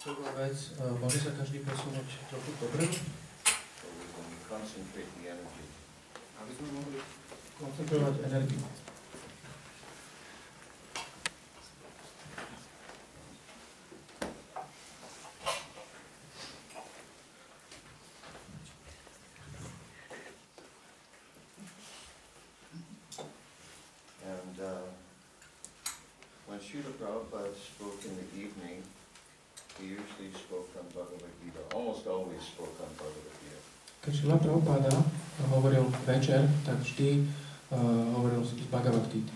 Prvá vec, môže sa každý posunúť trochu dopredu? Aby sme mohli koncentrovať energiu. When Srila Prabhupada spoke in the evening, he usually spoke on Bhagavad Gita, almost always spoke on Bhagavad Gita. Keď Srila Prabhupada hovoril večer, tak vždy hovoril z Bhagavad Gita.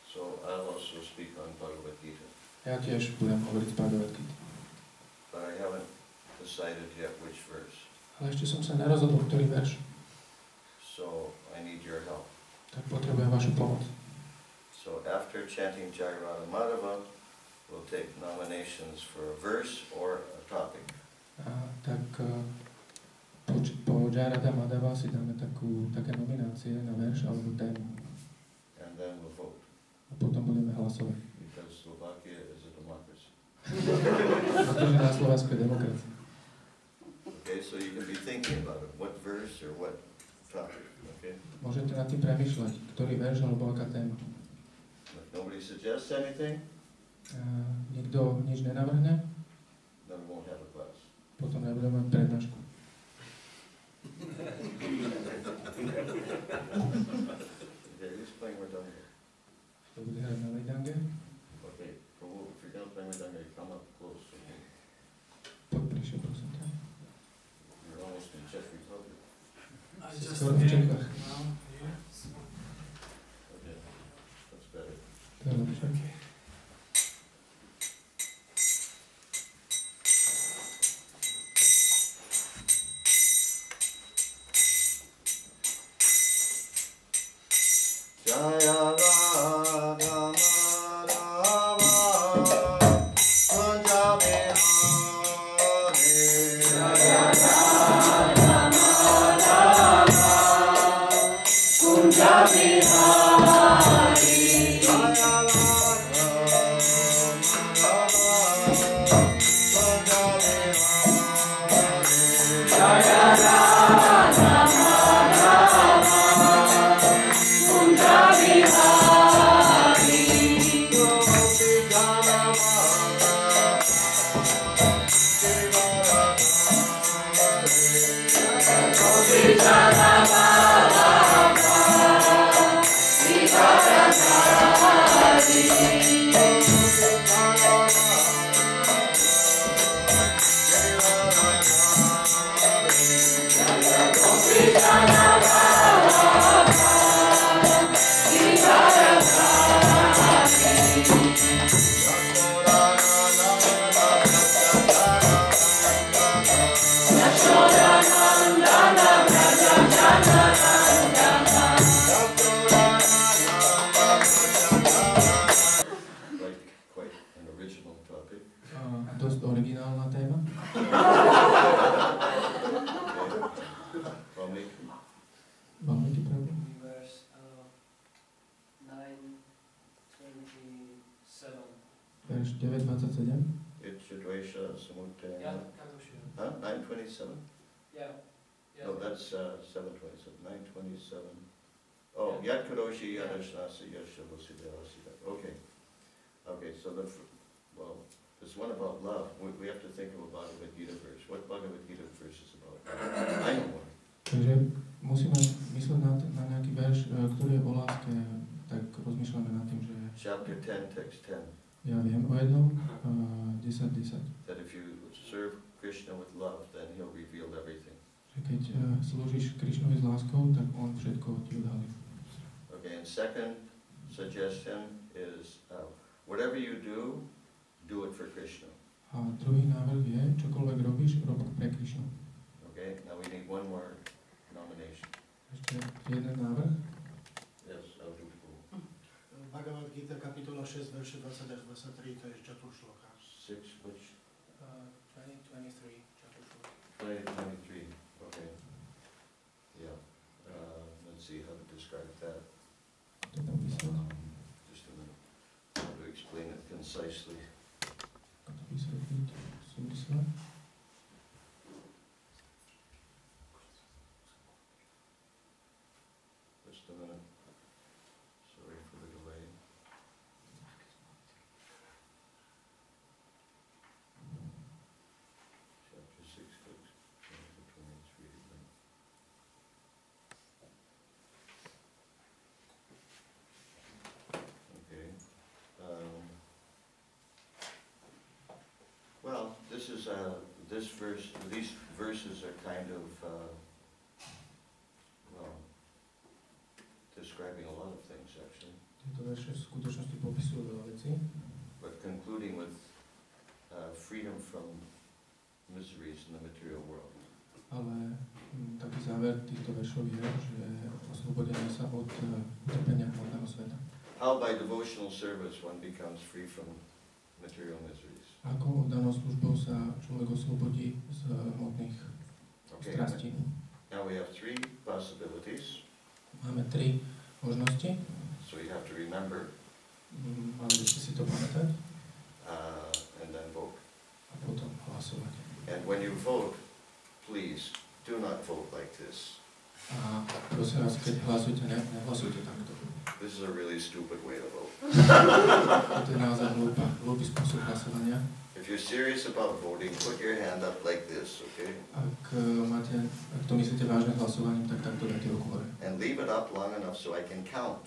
So I'll also speak on Bhagavad Gita. Ja tiež budem hovoriť z Bhagavad Gita. But I haven't decided yet which verse. Ale ešte som sa nerozhodol, ktorý verš. So I need your help. Tak potrebujem vašu pomoc. So after chanting Jai Radha Madhava, we'll take nominations for a verse or a topic. Po Jai Radha Madhava si dáme také nominácie na verš alebo tému. And then we'll vote. A potom budeme hlasovať. Because Slovakia is a democracy. Pretože na Slovensku je demokracia. Okay, so you can be thinking about it. What verse or what topic, okay? Môžete nad tým premýšľať, ktorý verš alebo aká téma. If nobody suggests anything, nikto nič nenavrhne, then we won't have a class. potom nebudeme mať prednášku. Okay, who's playing Mridanga? Kto bude hrať na Mridange? Okay, Prabhu, if you're going to play Mridanga, you come up close. Okay? Poď prišiel, prosím ťa. You're almost in Czech Republic. Si skoro v Čechách. Okay, that's better. To je lepšie. Jaya Radha Madhava Kunja Bihari Jaya Radha Madhava Kunja Bihari Jaya Radha Madhava Kunja Bihari Jaya Radha Dosť originálna téma. Pamäti, Prabhu? Verse 9:27. Verš 9:27. Ichadvesha Samudaya. Yeah, Kadoshi. Huh? 9:27? Yeah. Yeah. No, that's 7:27. 9:27. Oh, Yat Kadoshi Yadashnasi Yashavasiddhasida. Okay. Okay, so well, there's one about love. We have to think of a Bhagavad Gita verse. What Bhagavad Gita verse is about? I know one. Takže musíme mysleť na nejaký verš, ktorý je o láske, tak rozmýšľame nad tým, že... Chapter 10, text 10. Ja viem o jednom, 10:10. That if you serve Krishna with love, then he'll reveal everything. Že keď slúžiš Krišnovi s láskou, tak on všetko ti odhalí. Okay, and second suggestion is whatever you do it for Krishna. A druhý návrh je, čokoľvek robíš, rob pre Krišnu. Okay, now we need one more nomination. Ešte jeden návrh. Yes, I'll do Prabhu. Bhagavad Gita, kapitola 6, verše 20 až 23, to je Čaturšloka. 6, which? 20-23, Čaturšloka. 20-23, okay. Yeah, let's see how to describe that. Just a minute. How to explain it concisely. Ako to vysvetliť? popise. Just a minute. Sorry for the delay. Chapter 6, chapter 23. Okay. Well, this is these verses are kind of well, describing a lot of things actually. Tieto verše v skutočnosti popisujú veľa vecí, But concluding with freedom from miseries in the material world. ale taký záver týchto veršov je, že oslobodenie sa od utrpenia hmotného sveta. How by devotional service one becomes free from material miseries. Ako danou službou sa človek oslobodí z hmotných Okay. strastí. Now we have three possibilities. Máme 3 možnosti, So you have to remember mali by ste si to pamätať and then vote. a potom hlasovať. And when you vote, please do not vote like this. A prosím vás, keď hlasujete, nehlasujte takto. This is a really stupid way to vote. To je naozaj hlúpy spôsob hlasovania. If you're serious about voting, put your hand up like this, okay? Ak to myslíte vážne hlasovaním, tak takto dajte ruku hore. And leave it up long enough so I can count.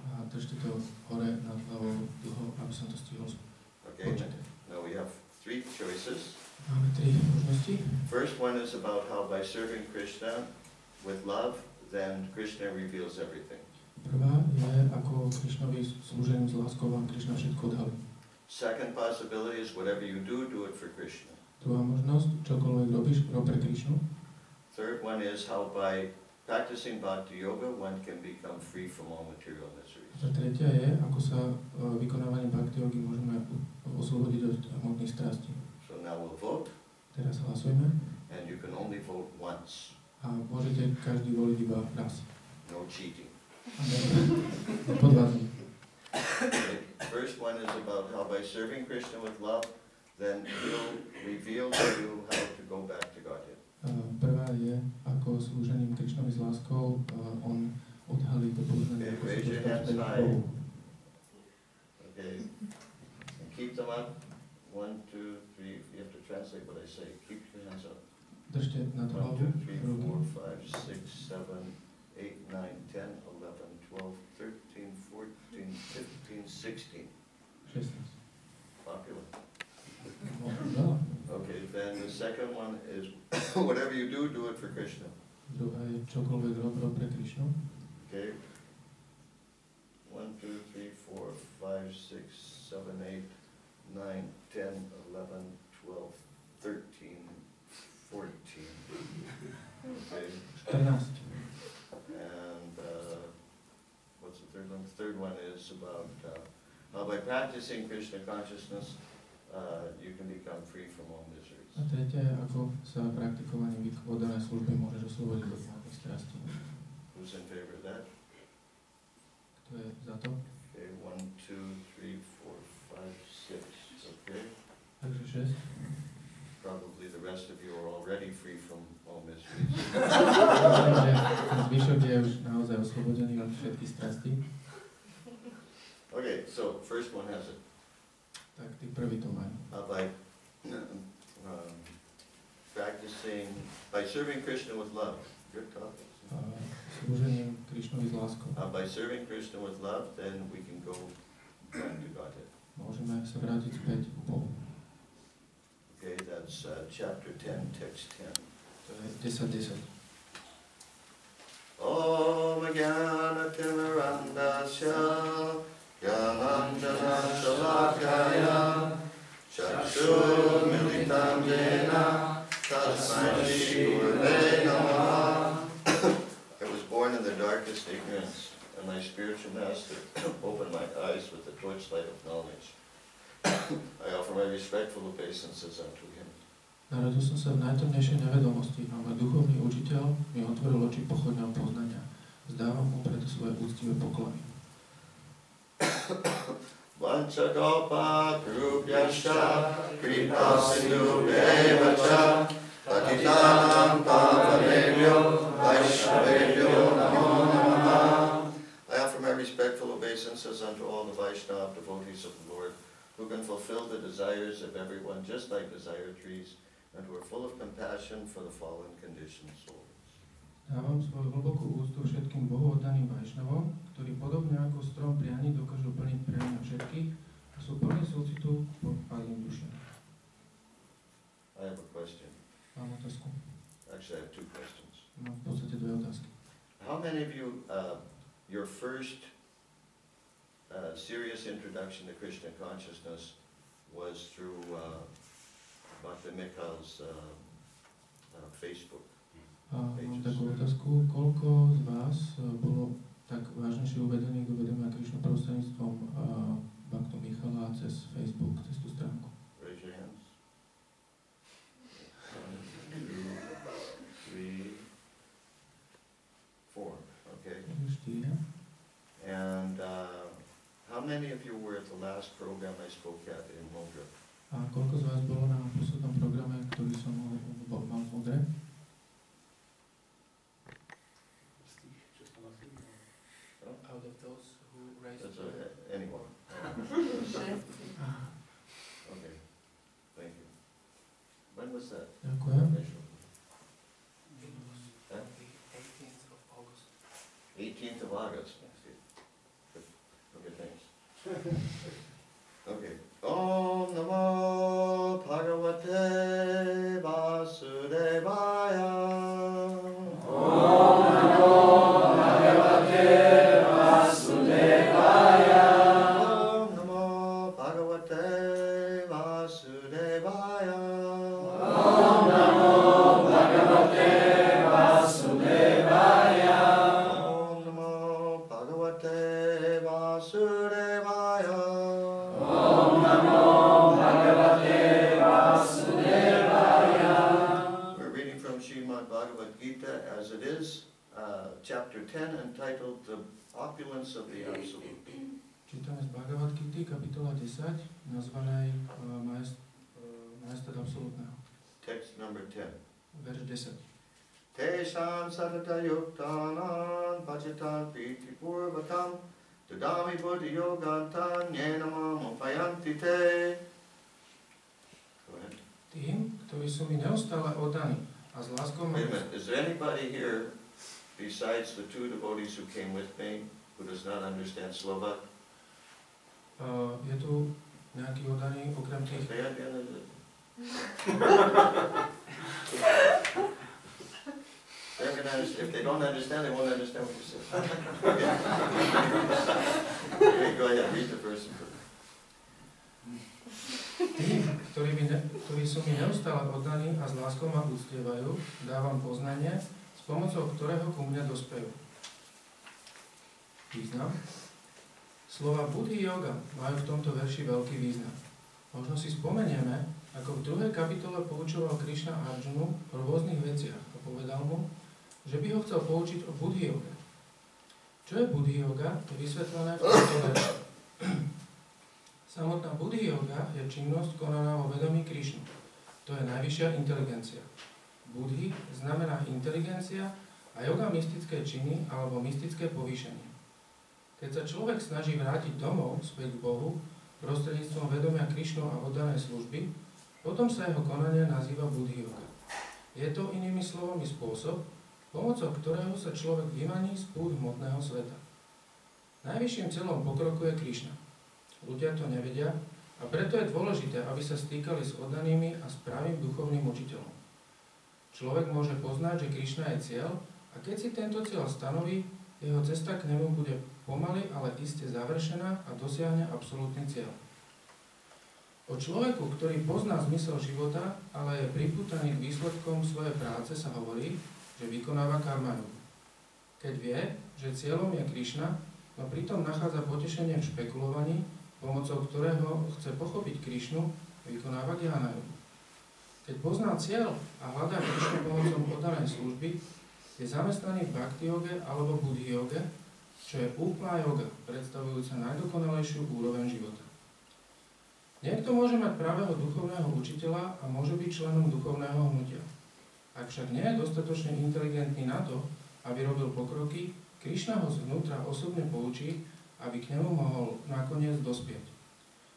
A držte to hore nad hlavou dlho, aby som to stihol Okay? počať. Now we have three choices. Máme 3 možnosti. First one is about how by serving Krishna with love, then Krishna reveals everything. Prvá je, ako Krišnovi slúžením s láskou vám Krišna všetko odhalí. Second possibility is whatever you do it for Krishna. Druhá možnosť, čokoľvek robíš, rob pre Krišnu. Third one is how by practicing bhakti yoga one can become free from all material miseries. A tretia je, ako sa vykonávaním bhakti jogy môžeme oslobodiť od hmotných strastí. So now we'll vote, Teraz hlasujeme and you can only vote once. a môžete každý voliť iba raz. No cheating. Nepodvádzam. Okay. First one is about how by serving Krishna with love, then he'll reveal to you how to go back to Godhead. Prvá je, ako slúžením Krišnovi s láskou on odhalí to poznanie, ako sa Raise your dostať hands k high. Bohu. Okay. And keep them up. 1, 2, 3. You have to translate what I say. Keep your hands up. Držte nad 1, hlavu 2, 3, ruky. 4, 5, 6, 7, 8, 9, 10, 11, 12, 13, 14, 15, 16. 16. Popular. Veľa. Okay, then the second one is whatever you do it for Krishna. Druhá je čokoľvek rob pre Krišnu. Okay. 1, 2, 3, 4, 5, 6, 7, 8, 9, 10, 11, 12, 13, 14. Okay. 14. And what's the third one? The third one is about how by practicing Krishna consciousness, you can become free from all miseries. A tretia je, ako sa praktikovaním vykonanej služby môžeš oslobodiť od hmotných strastí. Who's in favor of that? Kto je za to? Okay, 1, 2, 3, 4, 5, 6. Okay. Takže 6. Probably the rest of you are already free from all miseries. Takže zvyšok je už naozaj oslobodený od všetkých strastí. Okay, so first one has it. Tak tí prví to majú. By practicing, by serving Krishna with love. Good topic. Slúžením Krišnovi s láskou. By serving Krishna with love, then we can go back to Godhead. Môžeme sa vrátiť späť k Bohu. Okay, that's chapter 10, text 10. To je 10:10. Om Jnana Timirandasya Jnananjana Shalakaya Chakshur Militam Yena Tasmai Shri Gurave Namaha. I was born in the darkest ignorance, and my spiritual master opened my eyes with the torchlight of knowledge. I offer my respectful obeisances unto him. Narodil som sa v najtemnejšej nevedomosti a môj duchovný učiteľ mi otvoril oči pochodňam poznania. Vzdávam mu preto svoje úctivé poklony. Vanchakalpa Krupyascha Kripa Sindhubheva says unto all the Vaishnava devotees of the Lord, who can fulfill the desires of everyone just like desire trees, and who are full of compassion for the fallen conditioned souls. Dávam svoju hlbokú úctu všetkým Bohu oddaným Vajšnavom, ktorí podobne ako strom prianí dokážu plniť priania všetkých a sú plní súcitu po padlým dušiam. I have a question. Mám otázku. Actually, I have two questions. Mám v podstate dve otázky. How many of you, your first serious introduction to Krishna consciousness was through Bhakti Mikhal's Facebook? Mám takú otázku, koľko z vás bolo tak vážnejšie uvedených do vedomia Krišnu prostredníctvom Bhaktu Michala cez Facebook, cez tú stránku? Raise your hands. 1, 2, 3, 4. Okay. 4. And how many of you were at the last program I spoke at in Modra? A koľko z vás bolo na poslednom programe, ktorý som mal v Modre? Out of those who raised That's their anyone. Okay, thank you. When was that? Ďakujem. It was Huh? the 18th of August. 18th of August. Okay, thanks. Okay. Om Namo Bhagavate Vasudevaya. Om Namo Bhagavate Vasudevaya. Om Namo Bhagavate Vasudevaya. Om Namo Bhagavate Vasudevaya. Om Namo Bhagavate Vasudevaya. Om Namo Bhagavate Vasudevaya. We're reading from Srimad Bhagavad Gita as it is, chapter 10, entitled The Opulence of the Absolute. Čítame z Bhagavad Gity, kapitola 10, nazvanej Majestát absolútneho. Text number 10. Verš 10. Tesham satata yuktanan pachitan piti purvatam dadami buddhi yogantan yenamam upayanti te. Go ahead. Tým, ktorí sú mi neustále oddaní a s láskou Wait a minute, is there anybody here besides the two devotees who came with me who does not understand Slovak? Je tu nejaký oddaný okrem tých... Stay at the end of it. If they don't understand, they won't understand what you say. Okay. Okay, go ahead, read the verse. Tým, ktorí sú mi neustále oddaní a s láskou ma uctievajú, dávam poznanie, s pomocou ktorého ku mne dospejú. Význam. Slova Buddhi yoga majú v tomto verši veľký význam. Možno si spomenieme, ako v 2. kapitole poučoval Krišna Arjunu o rôznych veciach a povedal mu, že by ho chcel poučiť o Buddhi yoga. Čo je Buddhi yoga, je vysvetlené v tomto verši. Samotná Buddhi yoga je činnosť konaná vo vedomí Krišnu. To je najvyššia inteligencia. Buddhi znamená inteligencia a yoga mystické činy alebo mystické povýšenie. Keď sa človek snaží vrátiť domov späť k Bohu prostredníctvom vedomia Krišnu a oddanej služby, potom sa jeho konanie nazýva Buddhi yoga. Je to inými slovami spôsob, pomocou ktorého sa človek vymaní z púd hmotného sveta. Najvyšším cieľom pokroku je Krišna. Ľudia to nevedia a preto je dôležité, aby sa stýkali s oddanými a s pravým duchovným učiteľom. Človek môže poznať, že Krišna je cieľ a keď si tento cieľ stanoví, jeho cesta k nemu bude pomaly, ale iste završená a dosiahne absolútny cieľ. O človeku, ktorý pozná zmysel života, ale je pripútaný k výsledkom svojej práce, sa hovorí, že vykonáva karma jogu. Keď vie, že cieľom je Krišna, no pritom nachádza potešenie v špekulovaní, pomocou ktorého chce pochopiť Krišnu, vykonáva dhyana jogu. Keď pozná cieľ a hľadá Krišnu pomocou oddanej služby, je zamestnaný v bhakti joge alebo buddhi joge, čo je úplná joga, predstavujúca najdokonalejšiu úroveň života. Niekto môže mať pravého duchovného učiteľa a môže byť členom duchovného hnutia. Ak však nie je dostatočne inteligentný na to, aby robil pokroky, Krišna ho zvnútra osobne poučí a aby k nemu mohol nakoniec dospieť.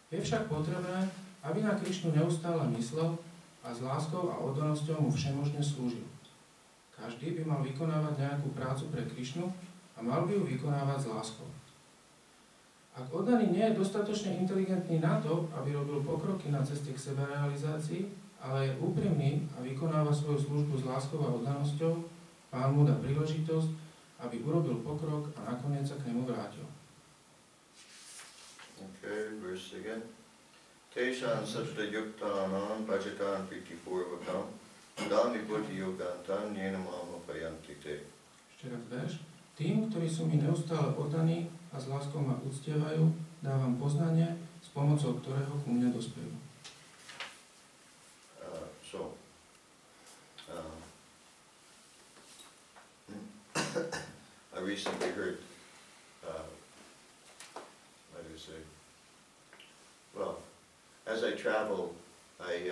Je však potrebné, aby na Krišnu neustále myslel a s láskou a oddanosťou mu všemožne slúžil. Každý by mal vykonávať nejakú prácu pre Krišnu a mal by ju vykonávať s láskou. Ak oddaný nie je dostatočne inteligentný na to, aby robil pokroky na ceste k sebarealizácii, ale je úprimný a vykonáva svoju službu s láskou a oddanosťou, Pán mu dá príležitosť, aby urobil pokrok a nakoniec sa k nemu vrátil. Okay, verse again. Teshan satta yuktanam bhajatam pritipurvakam dami buddhi yogantam nyenamama payanti te. Ešte raz verš. Tým, ktorí sú mi neustále oddaní a s láskou ma uctievajú, dávam poznanie, s pomocou ktorého ku mne dospejú. I recently heard, what do you say? Well, as I travel, I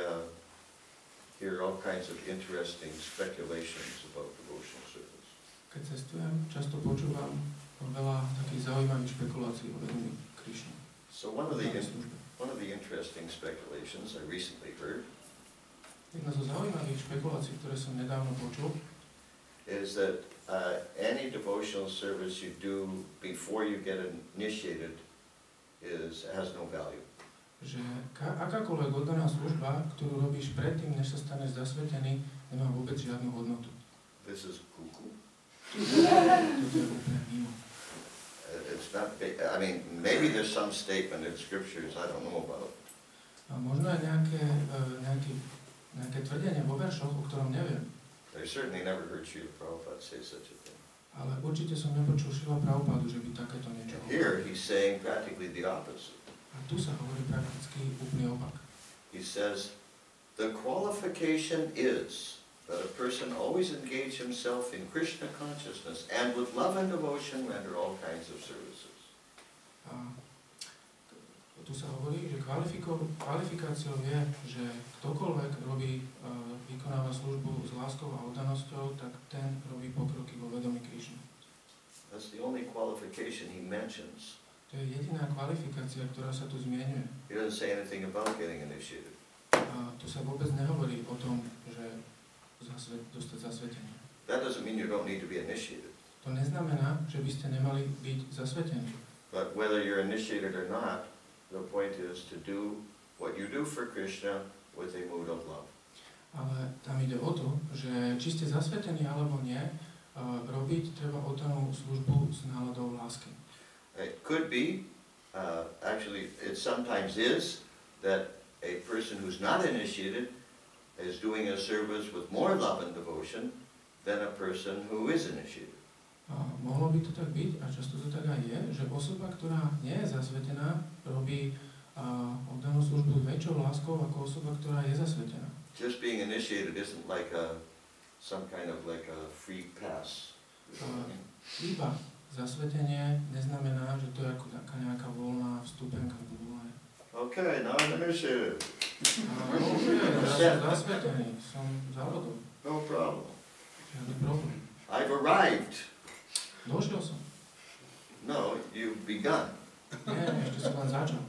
hear all kinds of interesting speculations about devotional service. Keď cestujem, často počúvam veľa takých zaujímavých špekulácií o vedomí Krišny. So one of the interesting speculations I recently heard Jedna zo zaujímavých špekulácií, ktoré som nedávno počul, is that any devotional service you do before you get initiated has no value. Že akákoľvek oddaná služba, ktorú robíš predtým, než sa staneš zasvetený, nemá vôbec žiadnu hodnotu. This is cuckoo. Toto je úplne mimo. It's not, I mean, maybe there's some statement in scriptures I don't know about. A možno aj nejaké tvrdenie vo veršoch, o ktorom neviem. I certainly never heard Srila Prabhupada say such a thing. Ale určite som nepočul Srila Prabhupádu, že by takéto niečo hovoril. Here he's saying practically the opposite. A tu sa hovorí prakticky úplný opak. He says, the qualification is that a person always engage himself in Krishna consciousness and with love and devotion render all kinds of services. A tu sa hovorí, že kvalifikáciou je, že ktokoľvek vykonáva službu s láskou a oddanosťou, tak ten robí pokroky vo vedomí Krišny. That's the only qualification he mentions. To je jediná kvalifikácia, ktorá sa tu zmieňuje. He doesn't say anything about getting initiated. A tu sa vôbec nehovorí o tom, že dostať zasvetenie. That doesn't mean you don't need to be initiated. To neznamená, že by ste nemali byť zasvetení. But whether you're initiated or not, the point is to do what you do for Krishna with a mood of love. Ale tam ide o to, že či ste zasvetení alebo nie, robiť treba oddanú službu s náladou lásky. It could be, actually it sometimes is, that a person who's not initiated is doing a service with more love and devotion than a person who is initiated. Mohlo by to tak byť, a často to tak aj je, že osoba, ktorá nie je zasvetená, robí oddanú službu s väčšou láskou ako osoba, ktorá je zasvetená. Just being initiated isn't like some kind of like a free pass. Iba zasvetenie neznamená, že to je ako nejaká voľná vstupenka do voľnej. Okay, now I'm initiated. Ja som zasvetený, som závodom. No problem. Žiadny problém. I've arrived. Došiel som. No, you've begun. Nie, ešte som len začal.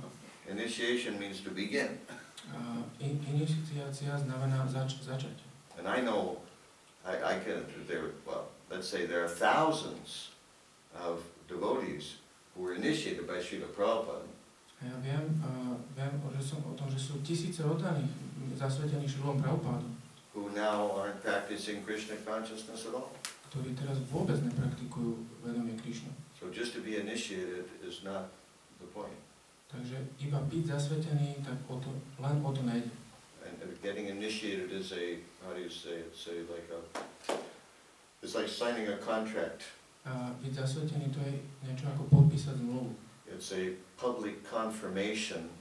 Initiation means to begin. Iniciácia znamená začať. And I know, let's say there are thousands of devotees who were initiated by Srila Prabhupada. A ja viem že som o tom, že sú tisíce oddaných zasvetených Šrilom Prabhupádom, who now aren't practicing Krishna consciousness at all. Ktorí teraz vôbec nepraktikujú vedomie Krišnu. So just to be initiated is not the point. Takže iba byť zasvetený, tak len o to nejde. And getting initiated is how do you say it? It's like signing a contract. A byť zasvetený, to je niečo ako podpísať zmluvu. It's a public confirmation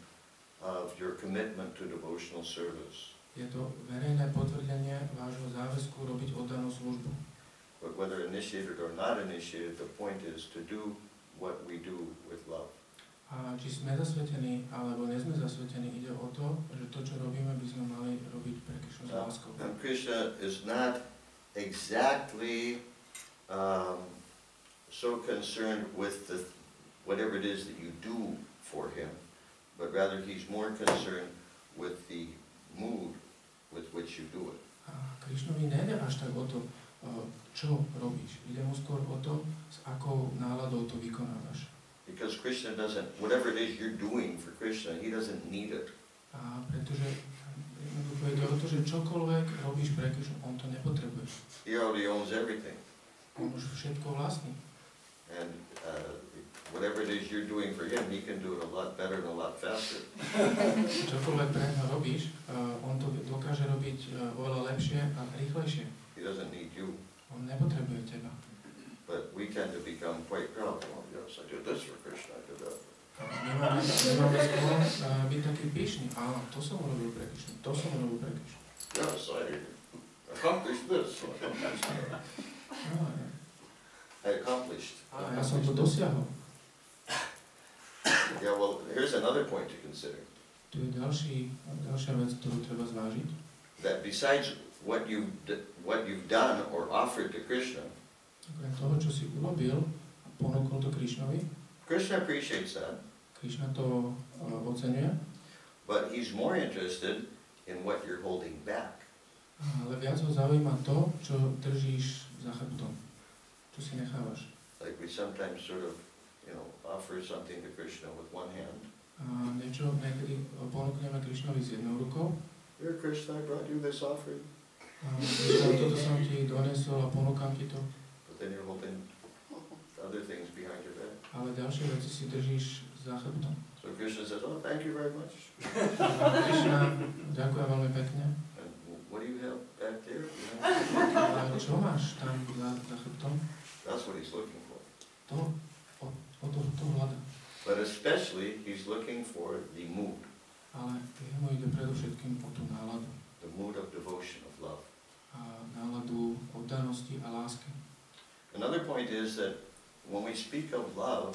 of your commitment to devotional service. Je to verejné potvrdenie vášho záväzku robiť oddanú službu. But whether initiated or not initiated, the point is to do what we do with love. A či sme zasvetení, alebo nie sme zasvetení, ide o to, že to, čo robíme, by sme mali robiť pre Krišnu s láskou. And Krishna is not exactly so concerned with whatever it is that you do for him, but rather he's more concerned with the mood with which you do it. A Krišnovi nejde až tak o to, čo robíš. Ide mu skôr o to, s akou náladou to vykonávaš. Because Krishna doesn't, whatever it is you're doing for Krishna, he doesn't need it. A pretože ide o to, že čokoľvek robíš pre Krišnu, on to nepotrebuje. He already owns everything. On už všetko vlastní. And whatever it is you're doing for him, he can do it a lot better and a lot faster. Čokoľvek pre neho robíš, on to dokáže robiť oveľa lepšie a rýchlejšie. He doesn't need you. On nepotrebuje teba. But we tend to become quite proud. Oh, yes, I did this for Krishna, I did that. Nemáme skôr byť taký pyšný. Áno, to som urobil pre Krišnu, to som urobil pre Krišnu. Yes, I accomplished this. I accomplished. Ja som to dosiahol. Yeah, well, here's another point to consider. Tu je ďalšia vec, ktorú treba zvážiť. That besides what you've done or offered to Krishna, Okrem toho, čo si urobil a ponúkol to Krišnovi, Krishna appreciates that, Krišna to oceňuje, but he's more interested in what you're holding back. ale viac ho zaujíma to, čo držíš za chrbtom, čo si nechávaš. Like we sometimes sort of, offer something to Krishna with one hand. A niečo niekedy ponúkneme Krišnovi s jednou rukou. Here, Krishna, I brought you this offering. Toto som ti donesol a ponúkam ti to. But then you're holding other things behind your back. Ale ďalšie veci si držíš za chrbtom. So Krishna says, oh, thank you very much. Krišna, ďakujem veľmi pekne. And what do you have back there? A čo máš tam za chrbtom? That's what he's looking for. To hľada. But especially, he's looking for the mood. Ale jemu ide predovšetkým o tú náladu. The mood of devotion, of love. A náladu oddanosti a lásky. Another point is that when we speak of love,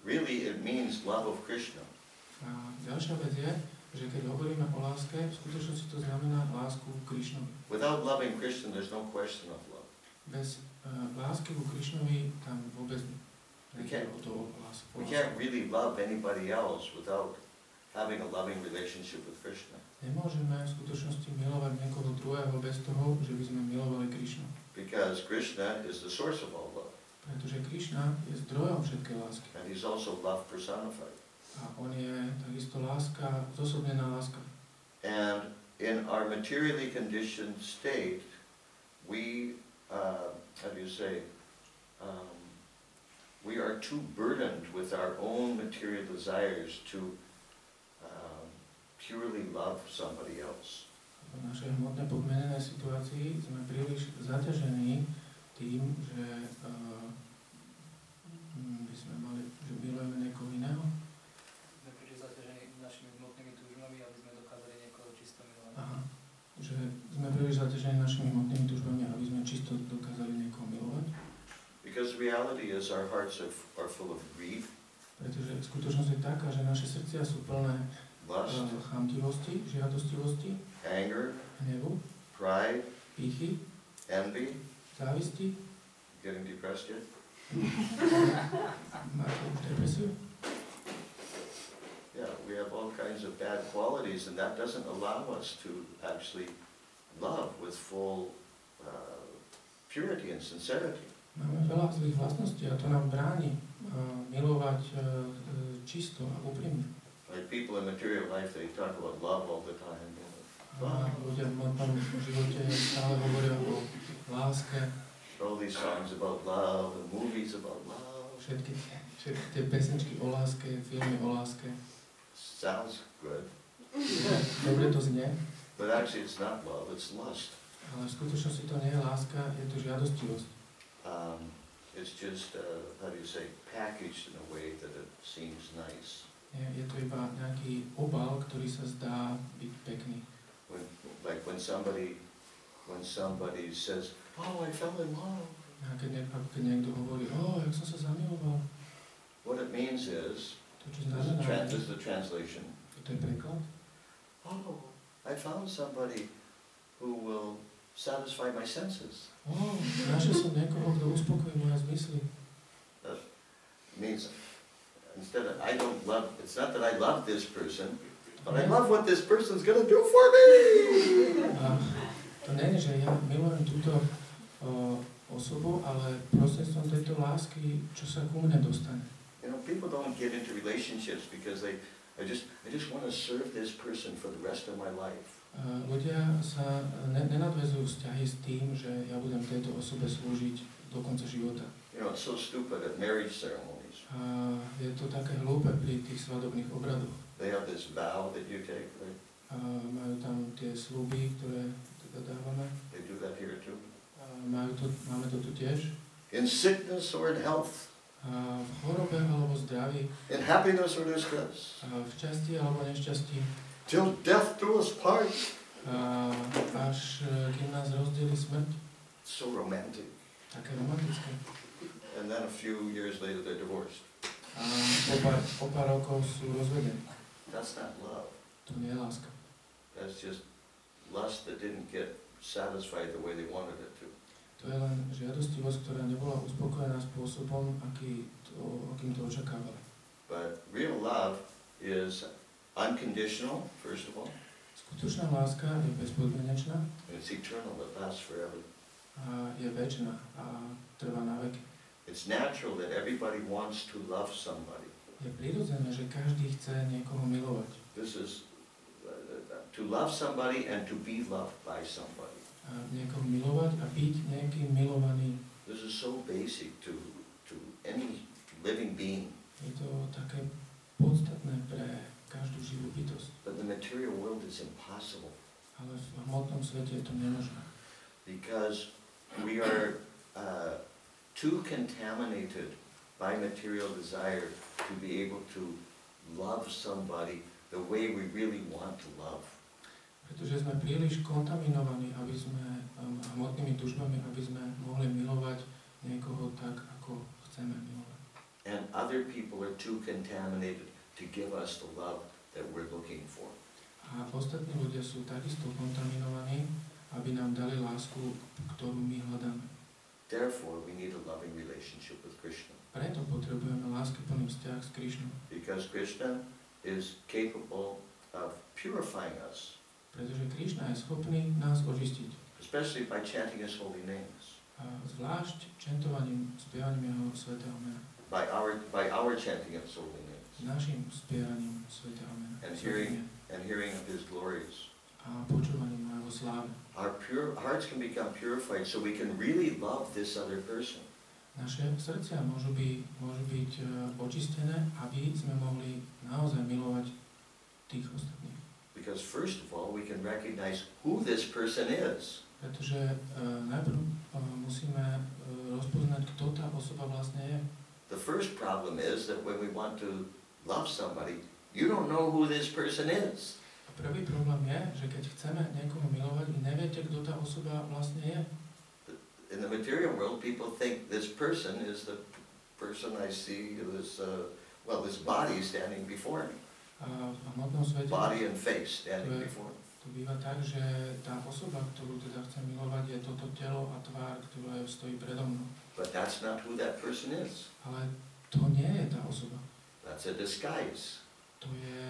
really it means love of Krishna. A ďalšia vec je, že keď hovoríme o láske, v skutočnosti to znamená lásku k Krišnovi. Without loving Krishna, there's no question of love. Bez lásky ku Krišnovi tam vôbec nejde o to lásku. We can't really love anybody else without having a loving relationship with Krishna. Nemôžeme v skutočnosti milovať niekoho druhého bez toho, že by sme milovali Krišnu. Because Krishna is the source of all love. Pretože Krišna je zdrojom všetkej lásky. And he's also love personified. A on je takisto láska, zosobnená láska. And in our materially conditioned state, we, we are too burdened with our own material desires to purely love somebody else. V našej hmotne podmienenej situácii sme príliš zaťažení tým, že by sme mali, že milujeme niekoho iného. Sme príliš zaťažení našimi hmotnými túžbami, aby sme dokázali niekoho čisto milovať. Aha, že sme príliš zaťažení našimi hmotnými túžbami, aby sme čisto dokázali niekoho milovať. Because reality is our hearts are full of greed. Pretože skutočnosť je taká, že naše srdcia sú plné chamtivosti, žiadostivosti, anger, hnevu, pride, pýchy, envy, závisti. Getting depressed yet? Máte už depresiu? Yeah, we have all kinds of bad qualities, and that doesn't allow us to actually love with full purity and sincerity. Máme veľa zlých vlastností a to nám bráni milovať čisto a úprimne. Like people in material life, they talk about love all the time. Ľudia v hmotnom živote stále hovoria o láske. All these songs about love and movies about love. Všetky tie pesničky o láske, filmy o láske. Sounds good. Dobre to znie. But actually it's not love, it's lust. Ale v skutočnosti to nie je láska, je to žiadostivosť. It's just, packaged in a way that it seems nice. Je to iba nejaký obal, ktorý sa zdá byť pekný. When somebody says, oh, I fell in love. A keď niekto hovorí, jak som sa zamiloval. What it means is, To, čo znamená, this is the translation. To je preklad. Oh, I found somebody who will satisfy my senses. Našiel som niekoho, kto uspokojí moje zmysly. That means instead of, I don't love, it's not that I love this person, but I love what this person's gonna do for me. To nie je, že ja milujem túto osobu, ale prostredstvom tejto lásky, čo sa ku mne dostane. You know, people don't get into relationships because I just want to serve this person for the rest of my life. Ľudia sa nenadväzujú vzťahy s tým, že ja budem tejto osobe slúžiť do konca života. You know, it's so stupid at marriage ceremonies. Je to také hlúpe pri tých svadobných obradoch. They have this vow that you take, right? Majú tam tie sľuby, ktoré teda dávame. They do that here too. Máme to tu tiež. In sickness or in health. V chorobe alebo zdraví. In happiness or distress. V šťastí alebo nešťastí. Till death do us part. Až kým nás rozdelí smrť. So romantic. Také romantické. And then a few years later they're divorced. Po pár rokov sú rozvedení. That's not love. To nie je láska. That's just lust that didn't get satisfied the way they wanted it to. To je len žiadostivosť, ktorá nebola uspokojená spôsobom, akým to očakávali. But real love is unconditional, first of all. Skutočná láska je bezpodmienečná. And it's eternal, it lasts forever. A je večná a trvá na veky. It's natural that everybody wants to love somebody. Je prirodzené, že každý chce niekoho milovať. This is to love somebody and to be loved by somebody. A niekoho milovať a byť nejakým milovaný. This is so basic to any living being. Je to také podstatné pre každú živú bytosť. But the material world is impossible. Ale v hmotnom svete je to nemožné. Because we are too contaminated by material desire to be able to love somebody the way we really want to love. Pretože sme príliš kontaminovaní, aby sme hmotnými tužbami, aby sme mohli milovať niekoho tak, ako chceme milovať. And other people are too contaminated to give us the love that we're looking for. A ostatní ľudia sú takisto kontaminovaní, aby nám dali lásku, ktorú my hľadáme. Therefore, we need a loving relationship with Krishna. Preto potrebujeme láskyplný vzťah s Krišnou. Because Krishna is capable of purifying us. Pretože Krišna je schopný nás očistiť. Especially by chanting his holy names. A zvlášť čantovaním, spievaním jeho svätého mena. By our chanting of his holy names. Našim spievaním svätého mena. And hearing of his glories. A počúvaním o jeho sláve. Our hearts can become purified so we can really love this other person. Naše srdcia môžu byť očistené, aby sme mohli naozaj milovať tých ostatných. Because first of all, we can recognize who this person is. Pretože najprv musíme rozpoznať, kto tá osoba vlastne je. The first problem is that when we want to love somebody, you don't know who this person is. Prvý problém je, že keď chceme niekoho milovať, vy neviete, kto tá osoba vlastne je. In the material world, people think this person is the person I see, this body standing before me. A v hmotnom svete body and face standing before me. To býva tak, že tá osoba, ktorú teda chcem milovať, je toto telo a tvár, ktoré stojí predo mnou. But that's not who that person is. Ale to nie je tá osoba. That's a disguise. To je,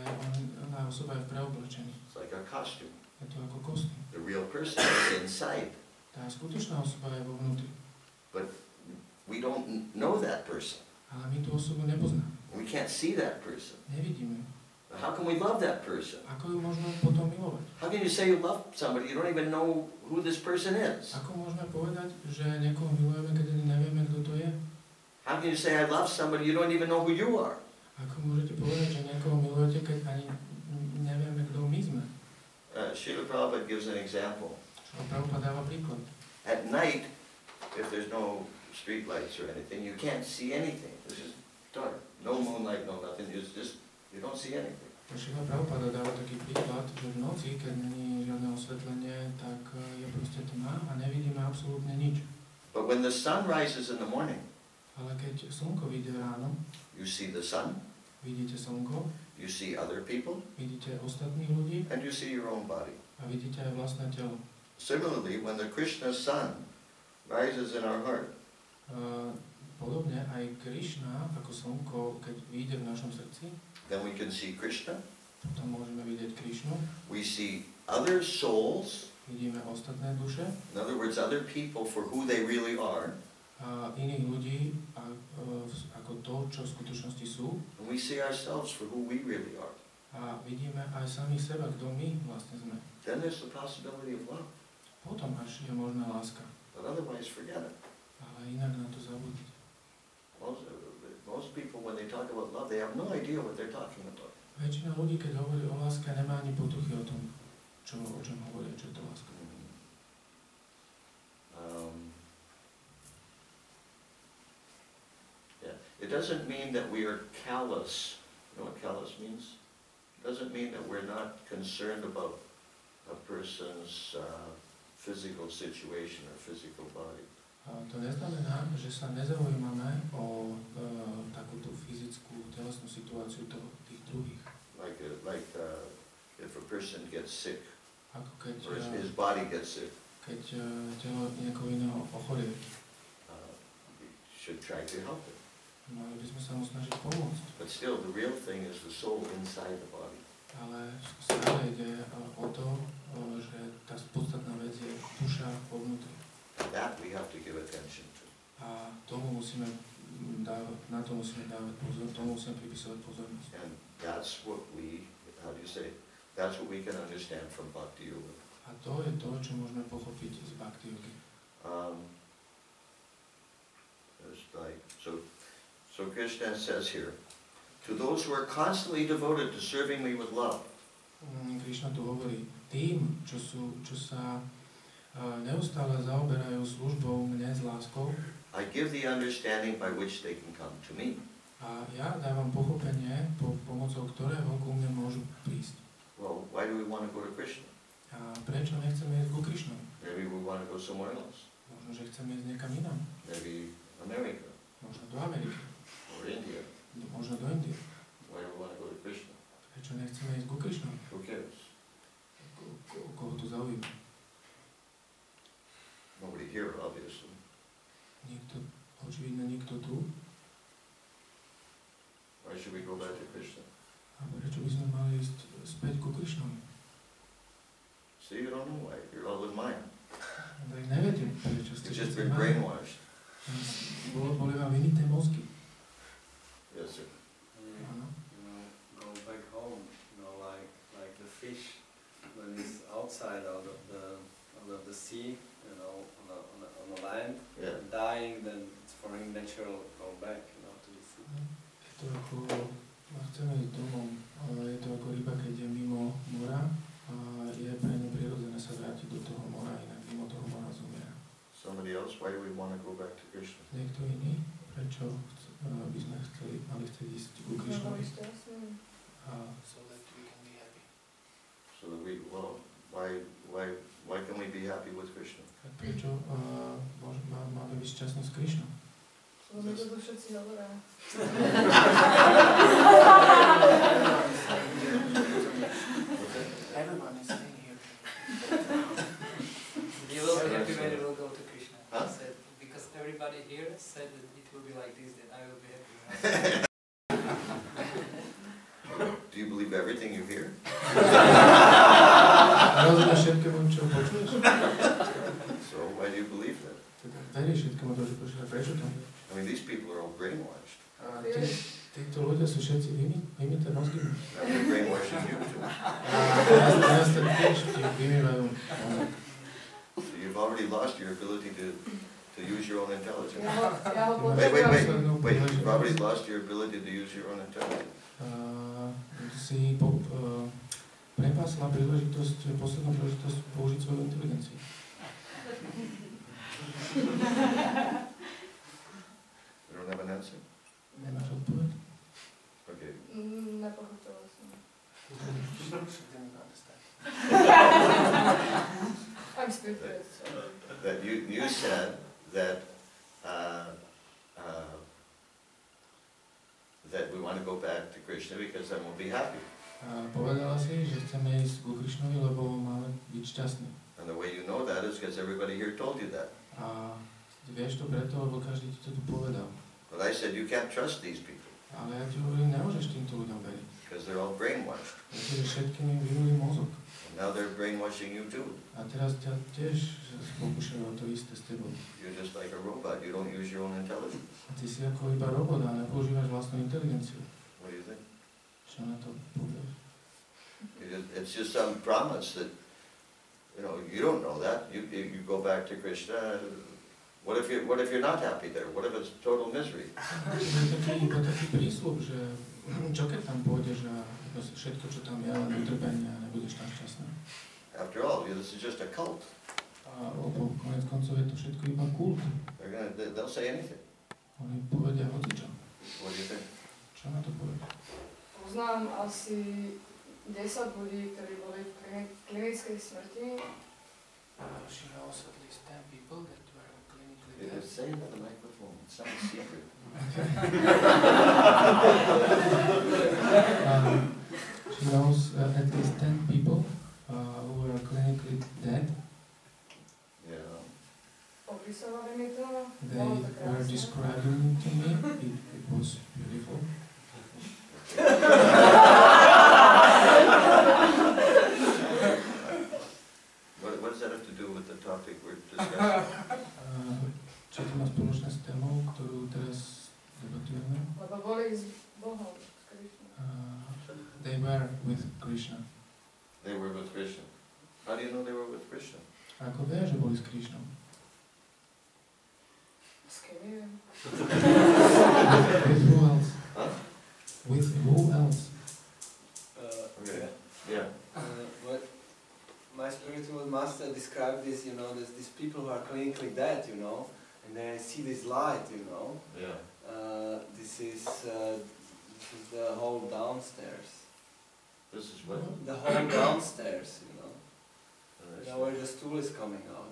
ona osoba je v preoblečení. It's like a costume. Je to ako kostým. The real person is inside. Tá skutočná osoba je vo vnútri. But we don't know that person. Ale my tú osobu nepoznáme. We can't see that person. Nevidíme ju. How can we love that person? Ako ju môžeme potom milovať? How can you say you love somebody, you don't even know who this person is? Ako môžeme povedať, že niekoho milujeme, keď ani nevieme, kto to je? How can you say I love somebody, you don't even know who you are? Ako môžete povedať, že niekoho milujete, keď ani nevieme, kto my sme? Srila Prabhupada gives an example. Prabhupada dáva príklad. At night, if there's no street lights or anything, you can't see anything. It's just dark. No moonlight, no nothing. It's just, you don't see anything. Srila Prabhupada dáva taký príklad, že v noci, keď není žiadne osvetlenie, tak je proste tma a nevidíme absolútne nič. But when the sun rises in the morning, ale keď slnko vyjde ráno, you see the sun, vidíte slnko, you see other people, vidíte ostatných ľudí and you see your own body. a vidíte aj vlastné telo. Similarly, when the Krishna sun rises in our heart, Podobne aj Krišna, ako slnko, keď vyjde v našom srdci, then we can see Krishna. potom môžeme vidieť Krišnu, We see other souls, vidíme ostatné duše, in other words, other people for who they really are. a iných ľudí ako to, čo v skutočnosti sú. And we see ourselves for who we really are. A vidíme aj samých seba, kto my vlastne sme. Then there's the possibility of love. Potom až je možná láska. But otherwise, forget it. Ale inak na to zabudnúť. Most people, when they talk about love, they have no idea what they're talking about. Väčšina ľudí, keď hovorí o láske, nemá ani potuchy o tom, o čom hovorí, čo je to láska. Yeah. It doesn't mean that we are callous. You know what callous means? It doesn't mean that we're not concerned about a person's physical situation or physical body. A to neznamená, že sa nezaujímame o takúto fyzickú, telesnú situáciu tých druhých. Like if a person gets sick, Ako keď, or his body gets sick, keď telo niekoho iného ochorie, we should try to help it. mali by sme sa mu snažiť pomôcť. But still, the real thing is the soul inside the body. Ale stále ide o to, že tá podstatná vec je duša vo vnútri. That we have to give attention to. A na to musíme dávať pozor, tomu musíme pripisovať pozornosť. And that's what we, how do you say, that's what we can understand from Bhakti Yoga. A to je to, čo môžeme pochopiť z Bhakti Yogy. So Krishna says here, to those who are constantly devoted to serving me with love. Krišna tu hovorí, tým, čo sa neustále zaoberajú službou mne s láskou, I give the understanding by which they can come to me. a ja dávam pochopenie, pomocou ktorého ku mne môžu prísť. Well, why do we want to go to Krishna? A prečo nechceme ísť ku Krišnovi? Maybe we want to go somewhere else. Možno, že chceme ísť niekam inam. Maybe America Možno do Ameriky. or India. Možno do Indie. Why do we want to go to Krishna? Prečo nechceme ísť ku Krišnovi? Who cares? Koho to zaujíma? Nobody here, obviously. Očividne nikto tu. Why should we go back to Krishna? A prečo by sme mali ísť späť ku Krišnovi? See, you don't know why. You're all in mind. Tak neviete, prečo ste You've just všetci been mali. brainwashed. Boli vám vynité mozgy. Yes, sir. Áno. Go back home, like the fish when it's outside out of the sea, on the land, Yeah. dying, then it's for him natural to go back, to the sea. Je to ako, chceme ísť domov, ale je to ako ryba, keď je mimo mora a je pre ňu prirodzené sa vrátiť do toho mora, inak mimo toho mora zomiera. Somebody else, why do we want to go back to Krishna? Niekto iný, prečo by sme mali chcieť ísť ku Krišnovi? So that we can be happy. So that why can we be happy with Krishna? Prečo máme byť šťastní s Krišnou? Lebo to tu všetci hovoria. Everyone is saying here. You will be happy when you will go to Krishna. Huh? Said, because everybody here said that it will be like this, then I will be happy. Do you believe everything you hear? Rozumieš všetkému, čo počuješ? So why do you believe that? Veríš všetkému to, čo počuješ. Prečo to? I mean, these people are all brainwashed. Títo ľudia sú všetci vymité mozgy. Now they're brainwashing you too. Teraz to tiež vymývajú. So you've already lost your ability to use your own intelligence. Ja ho Wait, potrebujem. you've already lost your ability to use your own intelligence. Si prepásla poslednú príležitosť použiť svoju inteligenciu. You don't have an answer? Nemáš odpoveď? Okay. Nepochopila som. I'm stupid. That you said that that we want to go back to Krishna because then we'll be happy. Povedala si, že chceme ísť ku Krišnovi, lebo máme byť šťastní. And the way you know that is because everybody here told you that. A vieš to preto, lebo každý ti to tu povedal. But I said, you can't trust these people, Ale ja ti hovorím, nemôžeš týmto ľuďom veriť. because they're all brainwashed. Pretože všetkým im vyhulí mozog. And now they're brainwashing you too. A teraz ťa tiež pokúšajú o to isté s tebou. You're just like a robot, you don't use your own intelligence. A ty si ako iba robot a nepoužívaš vlastnú inteligenciu. What do you think? Čo na to povieš? It's just some promise that, you don't know that. You go back to Krishna. What if you're not happy there? What if it's total misery? Je to taký prísľub, že čo keď tam pôjdeš a všetko, čo tam je, len utrpenie a nebudeš tam šťastný. After all, this is just a cult. A konec koncov je to všetko iba kult. They'll say anything. Oni povedia hocičo. What do you think? Čo na to povieš? Poznám asi 10 ľudí, ktorí boli v klinickej smrti. She knows at least 10 people that were clinically dead. Say it on the microphone. It sounds secret. She knows at least 10 people who were clinically dead. Yeah. Opisovali mi to. They Bolo to were krásne. describing to me. It was beautiful. What does that have to do with the topic we're discussing? Čo to má spoločné s témou, ktorú teraz debatujeme? Lebo boli s Bohom, s Krišnom. They were with Krishna. They were with Krishna. How do you know they were with Krishna? A ako vieš, že boli s Krišnom? S kým neviem. With who else? Huh? With who else? Okay. Yeah. What my spiritual master described this, there's these people who are clinically dead, and they see this light, Yeah. This is the whole downstairs. This is what? The whole downstairs, Alright. where the stool is coming out,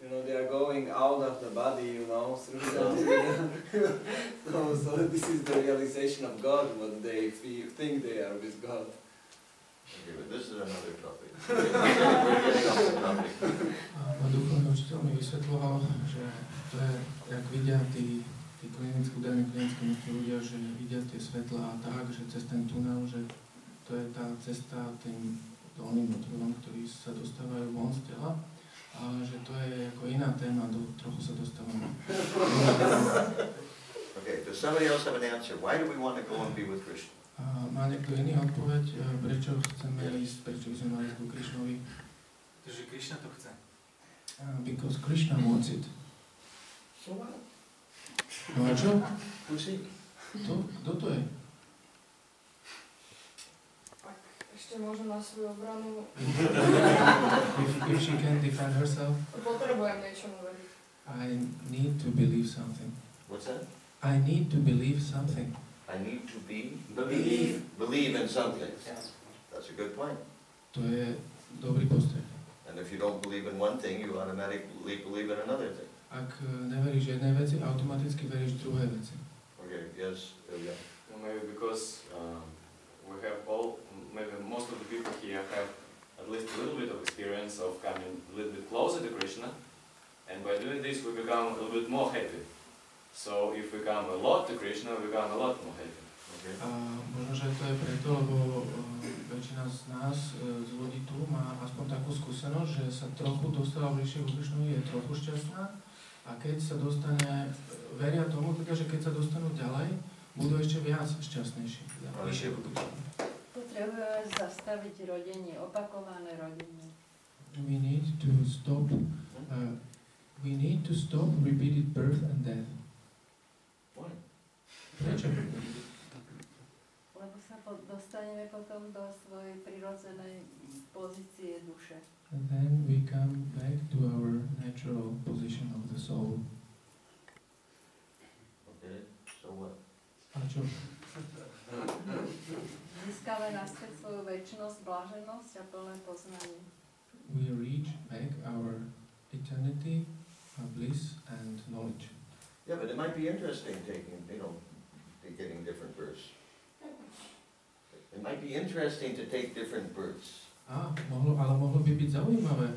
they are going out of the body, through that. So this is the realization of God, what they think they are with God. Okay, but this is another topic. We're getting off the topic. Môj duchovný učiteľ mi vysvetľoval, že to je, jak vidia tí údajne klinickí ľudia, že vidia tie svetlá tak, že cez ten tunel, že to je tá cesta tým dolným otvorom, ktorí sa dostávajú von z tela, ale že to je ako iná téma, trochu sa dostávame. Okay, does somebody else have an answer? Why do we want to go and be with Krishna? Má niekto iný odpoveď, prečo chceme ísť, prečo by sme mali ísť ku Krišnovi? Takže Krišna to chce. Because Krishna wants it. So what? No a čo? Who's he? Kto to je? Tak ešte môžem na svoju obranu. If she can defend herself, Potrebujem niečomu veriť. I need to believe something. What's that? I need to believe something. I need to believe in something. That's a good point. To je dobrý postreh. And if you don't believe in one thing, you automatically believe in another thing. Ak neveríš jednej veci, automaticky veríš druhej veci. Okay, yes, yeah. Well, maybe because we have maybe most of the people here have at least a little bit of experience of coming a little bit closer to Krishna, and by doing this we become a little bit more happy. So if we come a lot to Krishna, we become a lot more happy. Okay. A možno, že to je preto, lebo väčšina z nás, z ľudí tu, má aspoň takú skúsenosť, že sa trochu dostala bližšie ku Krišnovi, je trochu šťastná a keď sa dostane, veria tomu teda, že keď sa dostanú ďalej, budú ešte viac šťastnejší. Bližšie ku Krišnovi. Potrebujeme zastaviť rodenie, opakované rodenie. We need to stop repeated birth and death. Why? Prečo? Lebo sa dostaneme potom do svojej prirodzenej pozície duše. And then we come back to our natural position of the soul. Okay, so what? A čo? Získame naspäť svoju večnosť, bláženosť a plné poznanie. We reach back our eternity, bliss and knowledge. Yeah, but it might be interesting getting different births. It might be interesting to take different births. Mohlo by byť zaujímavé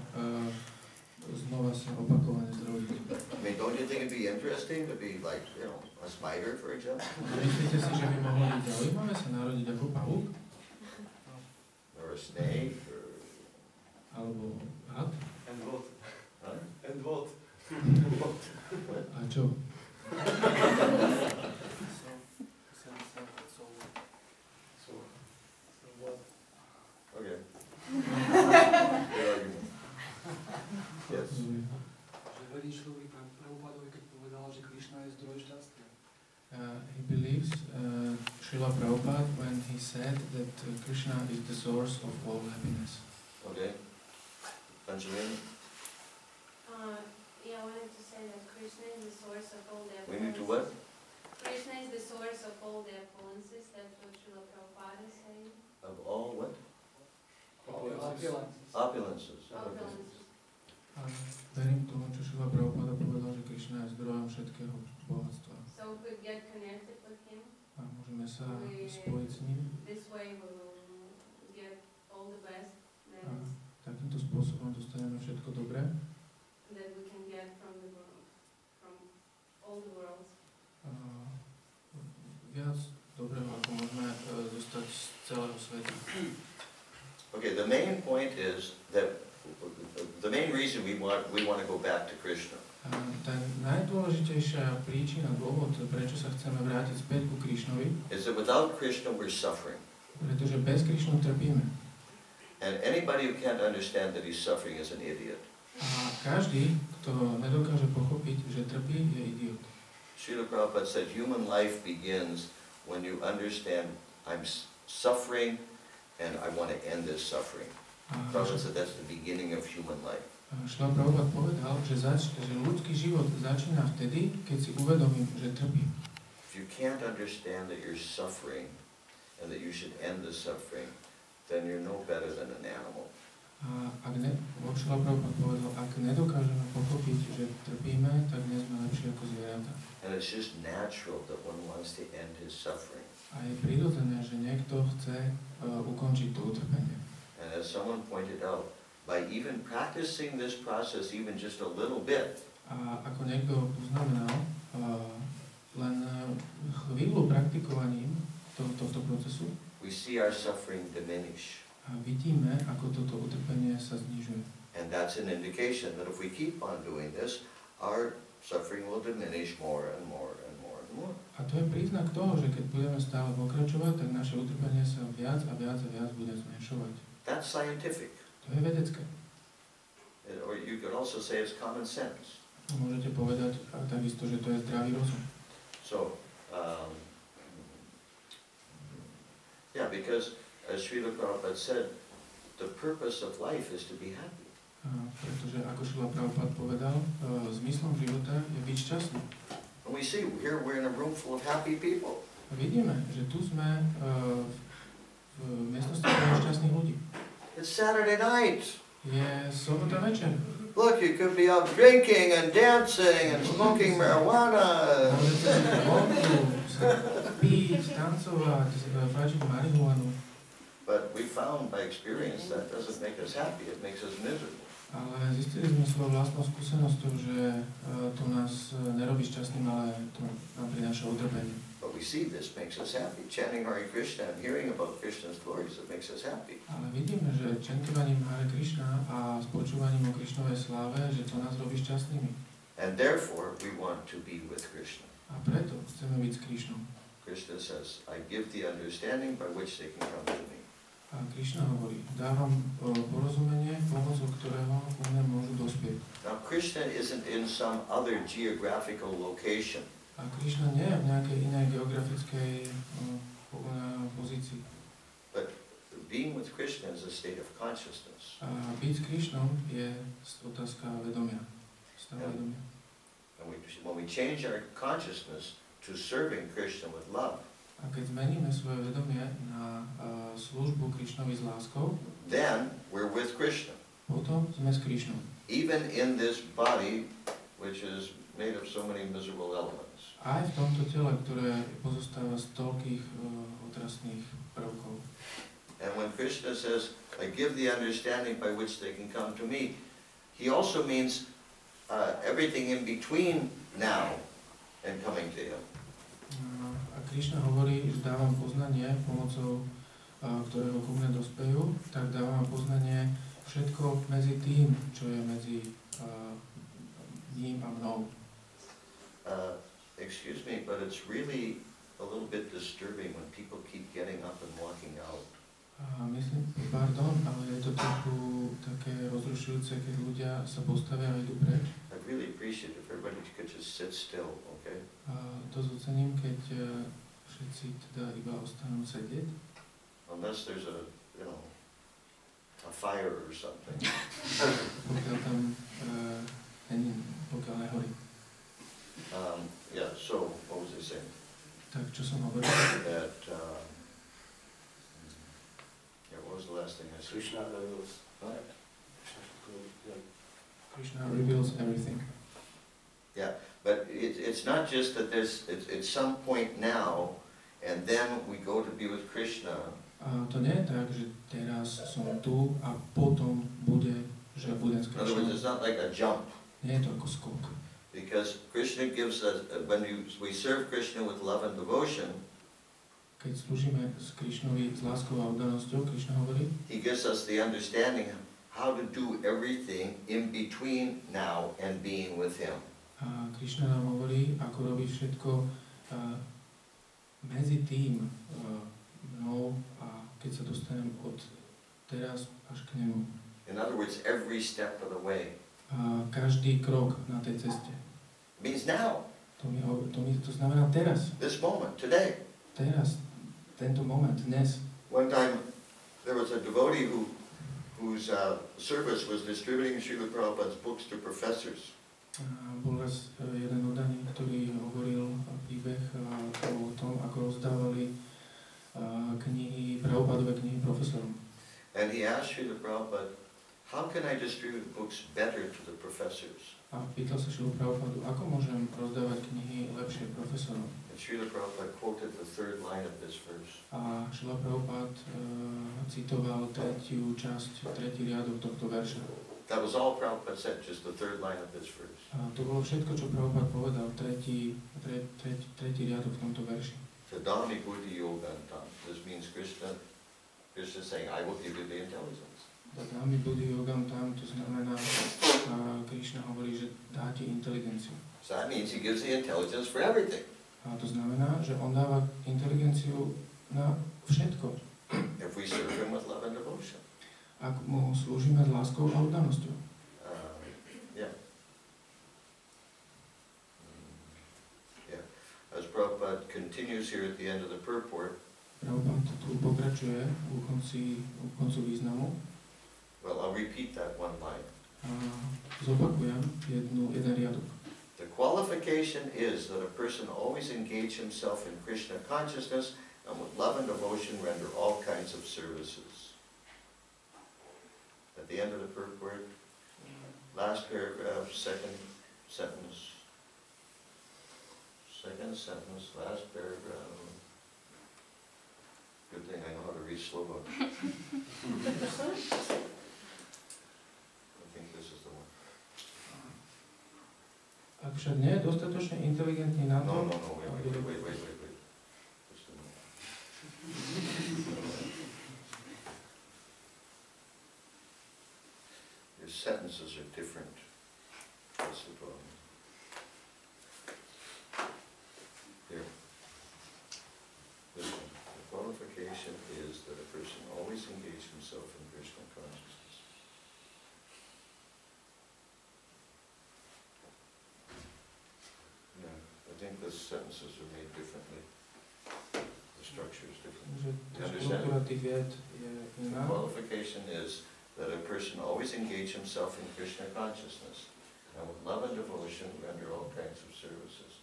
znova sa opakovane zrodiť. I mean, don't you think it'd be interesting to be like, you know, a spider, for example? Myslíte si, že by mohlo byť zaujímavé sa narodiť ako pavúk? Or a snake, or... Alebo had? And what? Huh? And what? A čo? Okay. Good argument. Yes. Že verí človek Prabhupádovi, keď povedal, že Krišna je zdroj šťastia. He believes Srila Prabhupada when he said that Krishna is the source of all happiness. Okay. Angelina? Yeah, I wanted to say that Krishna is the source of all the We need to what? Krishna is the source of all the opulences. That's what Srila Prabhupada is saying. Of all what? Opulences. Opulences. Okay. Opulences. Verím tomu, čo Srila Prabhupada povedal, že Krishna je zdrojom všetkého bohatstva. So we could get connected with him. A môžeme sa spojiť s ním. This way we will get all the best A takýmto spôsobom dostaneme všetko dobré. that we can get from the world, from all the worlds. Viac dobrého, ako môžeme dostať z celého sveta. Okay, the main point is that the main reason we want to go back to Krishna Tá najdôležitejšia príčina, dôvod, prečo sa chceme vrátiť späť ku Krišnovi, is that without Krishna we're suffering. pretože bez Krišnu trpíme. And anybody who can't understand that he's suffering is an idiot. A každý, kto nedokáže pochopiť, že trpí, je idiot. Srila Prabhupada said human life begins when you understand I'm suffering and I want to end this suffering. Prabhupada said that's the beginning of human life. Srila Prabhupada povedal, že ľudský život začína vtedy, keď si uvedomím, že trpím. If you can't understand that you're suffering and that you should end the suffering, then you're no better than an animal. A Srila Prabhupada povedal, ak nedokážeme pochopiť, že trpíme, tak nie sme lepšie ako zvieratá. And it's just natural that one wants to end his suffering. A je prirodzené, že niekto chce ukončiť to utrpenie. And as someone pointed out, by even practicing this process even just a little bit, A ako niekto uznamenal, len chvíľu praktikovaním tohto procesu we see our suffering diminish. a vidíme, ako toto utrpenie sa znižuje. And that's an indication that if we keep on doing this, our suffering will diminish more and more and more and more. A to je príznak toho, že keď budeme stále pokračovať, tak naše utrpenie sa viac a viac a viac bude zmenšovať. That's scientific. To je vedecké. Or you could also say it's common sense. Môžete povedať takisto, že to je zdravý rozum. So, yeah, because as Srila Prabhupada said, the purpose of life is to be happy. Pretože ako Srila Prabhupada povedal, zmyslom života je byť šťastný. And we see here we're in a room full of happy people. A vidíme, že tu sme v miestnosti plnej šťastných ľudí. It's Saturday night. Je sobota večer. Look, you could be out drinking and dancing and smoking marijuana. Môžete byť vonku, piť, tancovať, fajčiť marihuanu. But we found by experience that doesn't make us happy, it makes us miserable. Ale zistili sme svojou vlastnou skúsenosťou, že to nás nerobí šťastným, ale to nám prináša utrpenie. But we see this makes us happy. Chanting Hare Krishna and hearing about Krishna's glories, it makes us happy. Ale vidíme, že čantovaním Hare Krišna a spočúvaním o Krišnovej sláve, že to nás robí šťastnými. And therefore, we want to be with Krishna. A preto chceme byť s Krišnom. Krishna says, I give the understanding by which they can come to me. A Krišna hovorí, dávam porozumenie, pomocou ktorého ku mne môžu dospieť. Now, Krishna isn't in some other geographical location. A Krišna nie je v nejakej inej geografickej pozícii. But being with Krishna is a state of consciousness. A byť s Krišnom je otázka vedomia. Stav vedomia. And when we change our consciousness to serving Krishna with love, a keď zmeníme svoje vedomie na službu Krišnovi s láskou, then we're with Krishna. Potom sme s Krišnom. Even in this body, which is made of so many miserable elements. Aj v tomto tele, ktoré pozostáva z toľkých otrasných prvkov. And when Krishna says, I give the understanding by which they can come to me, he also means everything in between now and coming to him. A Krišna hovorí, že dávam poznanie pomocou ktorého ku mne dospejú, tak dávam poznanie všetko medzi tým, čo je medzi ním a mnou. Excuse me, but it's really a little bit disturbing when people keep getting up and walking out. Myslím, pardon, ale je to také rozrušujúce, keď ľudia sa postavia a idú preč. I'd really appreciate if everybody could just sit still, okay? To zocením, keď všetci teda iba ostanú sedieť. Unless there's a fire or something. Pokiaľ tam pokiaľ nehorí. Yeah, so what was I saying? Tak, čo som hovoril? That, what was the last thing I said? Krišna reveals. Krishna reveals everything. Yeah, but it's not just that it's some point now, and then we go to be with Krishna. To nie je tak, že teraz som tu a potom že budem s In other words, Krishnou. it's not like a jump. Nie je to ako skok. Because Krishna gives us, when we serve Krishna with love and devotion, Keď slúžime s Krišnovi s láskou a oddanosťou, Krišna hovorí, he gives us the understanding how to do everything in between now and being with him. a Krišna nám hovorí, ako robiť všetko medzi tým mnou a keď sa dostanem od teraz až k nemu. In other words, every step of the way. Každý krok na tej ceste. It means now. To znamená teraz. This moment, today. Teraz. Tento moment, dnes. One time, there was a devotee whose service was distributing Srila Prabhupada's books to professors. Bol raz jeden oddaný, ktorý hovoril príbeh o tom, ako rozdávali knihy, Prabhupádové knihy profesorom. And he asked Srila Prabhupada, how can I distribute books better to the professors? A pýtal sa Srila Prabhupádu, ako môžem rozdávať knihy lepšie profesorom. And Srila Prabhupada quoted the third line of this verse. A Srila Prabhupád citoval tretiu časť, tretí riadok tohto verša. That was all Prabhupada said, just the third line of this verse. A to bolo všetko, čo Prabhupád povedal, tretí riadok v tomto verši. Tadami buddhi yogantam. This means Krishna saying, I will give you the intelligence. Tadami buddhi yogam tam, to znamená, Krišna hovorí, že dá ti inteligenciu. So that means he gives the intelligence for everything. A to znamená, že on dáva inteligenciu na všetko. If we serve him with love and devotion. Ak mu slúžime s láskou a oddanosťou. Yeah. Yeah. As Prabhupada continues here at the end of the purport, Prabhupada tu pokračuje u koncu významu. well, I'll repeat that one line. Zopakujem jeden riadok. The qualification is that a person always engage himself in Krishna consciousness and with love and devotion render all kinds of services. At the end of the purport, last paragraph, second sentence, last paragraph. Good thing I know how to read slow. I think this is the one. Ak však nie je dostatočne inteligentný na to... No, wait. Just a minute. Your sentences are different. That's the problem. Here. This one. The qualification is that a person always engage himself in Krishna consciousness. Yeah, I think the sentences are made differently. The structure is different. Že You understand? štruktúra tých vied je The iná. qualification is that a person always engage himself in Krishna consciousness, and with love and devotion render all kinds of services.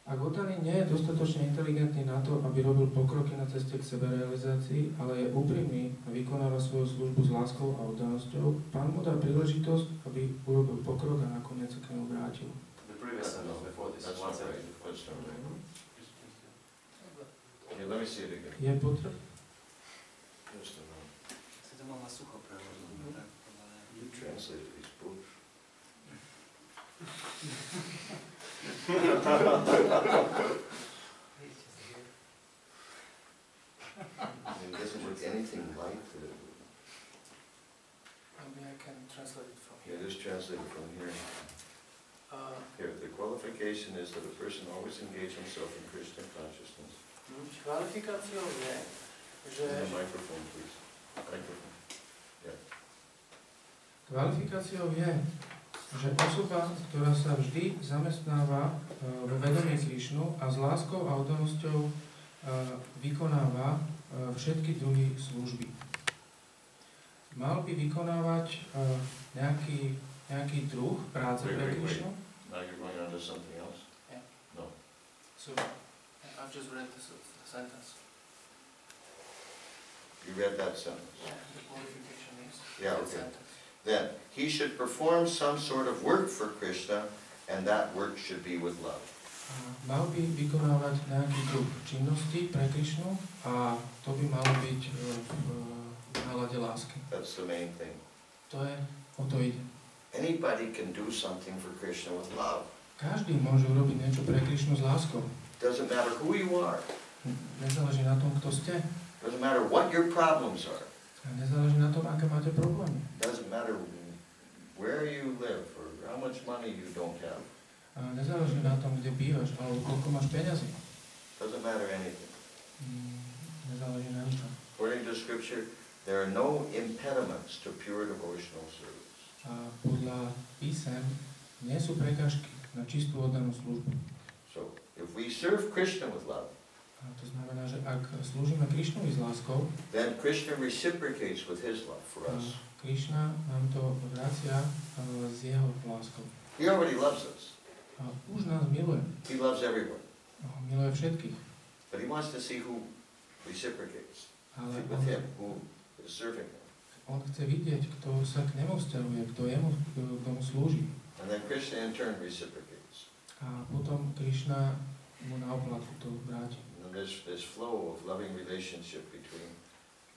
Ak oddaný nie je dostatočne inteligentný na to, aby robil pokroky na ceste k seberealizácii, ale je úprimný a vykonáva svoju službu s láskou a oddanosťou, Pán mu dá príležitosť, aby urobil pokrok a nakoniec sa k nemu vrátil. The previous sentence before this, That's one not right. sentence. That's not right. Okay, let me see it again. Je potreb? Just a minute. Si to mal na sucho preložené, tak podľa mňa. You translated these books. It doesn't look anything like the... Maybe I can translate it from Yeah, here. just translate it from here. Here, the qualification is that a person always engage himself in Krishna consciousness. Kvalifikáciou je, že... The microphone, please. Microphone. Yeah. Kvalifikáciou je, že osoba, ktorá sa vždy zamestnáva vo vedomí Krišnu a s láskou a oddanosťou vykonáva všetky druhy služby. Mal by vykonávať nejaký druh práce pre Krišnu? Now you're going on to something else? Yeah. No. So, I've just read this sentence. You read that sentence? Yeah, the qualification is Yeah, that okay. sentence. Then, he should perform some sort of work for Krishna, and that work should be with love. Mal by vykonávať nejaký druh činnosti pre Krišnu a to by malo byť v nálade lásky. That's the main thing. O to ide. Anybody can do something for Krishna with love. Každý môže urobiť niečo pre Krišnu s láskou. Doesn't matter who you are. Nezáleží na tom, kto ste. Doesn't matter what your problems are. A nezáleží na tom, aké máte problémy. Doesn't matter where you live or how much money you don't have. A nezáleží na tom, kde bývaš, alebo koľko máš peňazí. Doesn't matter anything. Nezáleží na ničom. According to Scripture, there are no impediments to pure devotional service. A podľa písem nie sú prekážky na čistú oddanú službu. So, if we serve Krishna with love, A to znamená, že ak slúžime Krišnovi s láskou, then Krishna reciprocates with his love for us. Krišna nám to vracia s jeho láskou. He already loves us. A už nás miluje. He loves everyone. Miluje všetkých. But he wants to see who reciprocates Ale with him, who is serving him. on chce vidieť, kto sa k nemu vzťahuje, kto mu slúži. And then Krishna in turn reciprocates. A potom Krišna mu na oplátku to vráti. And there's this flow of loving relationship between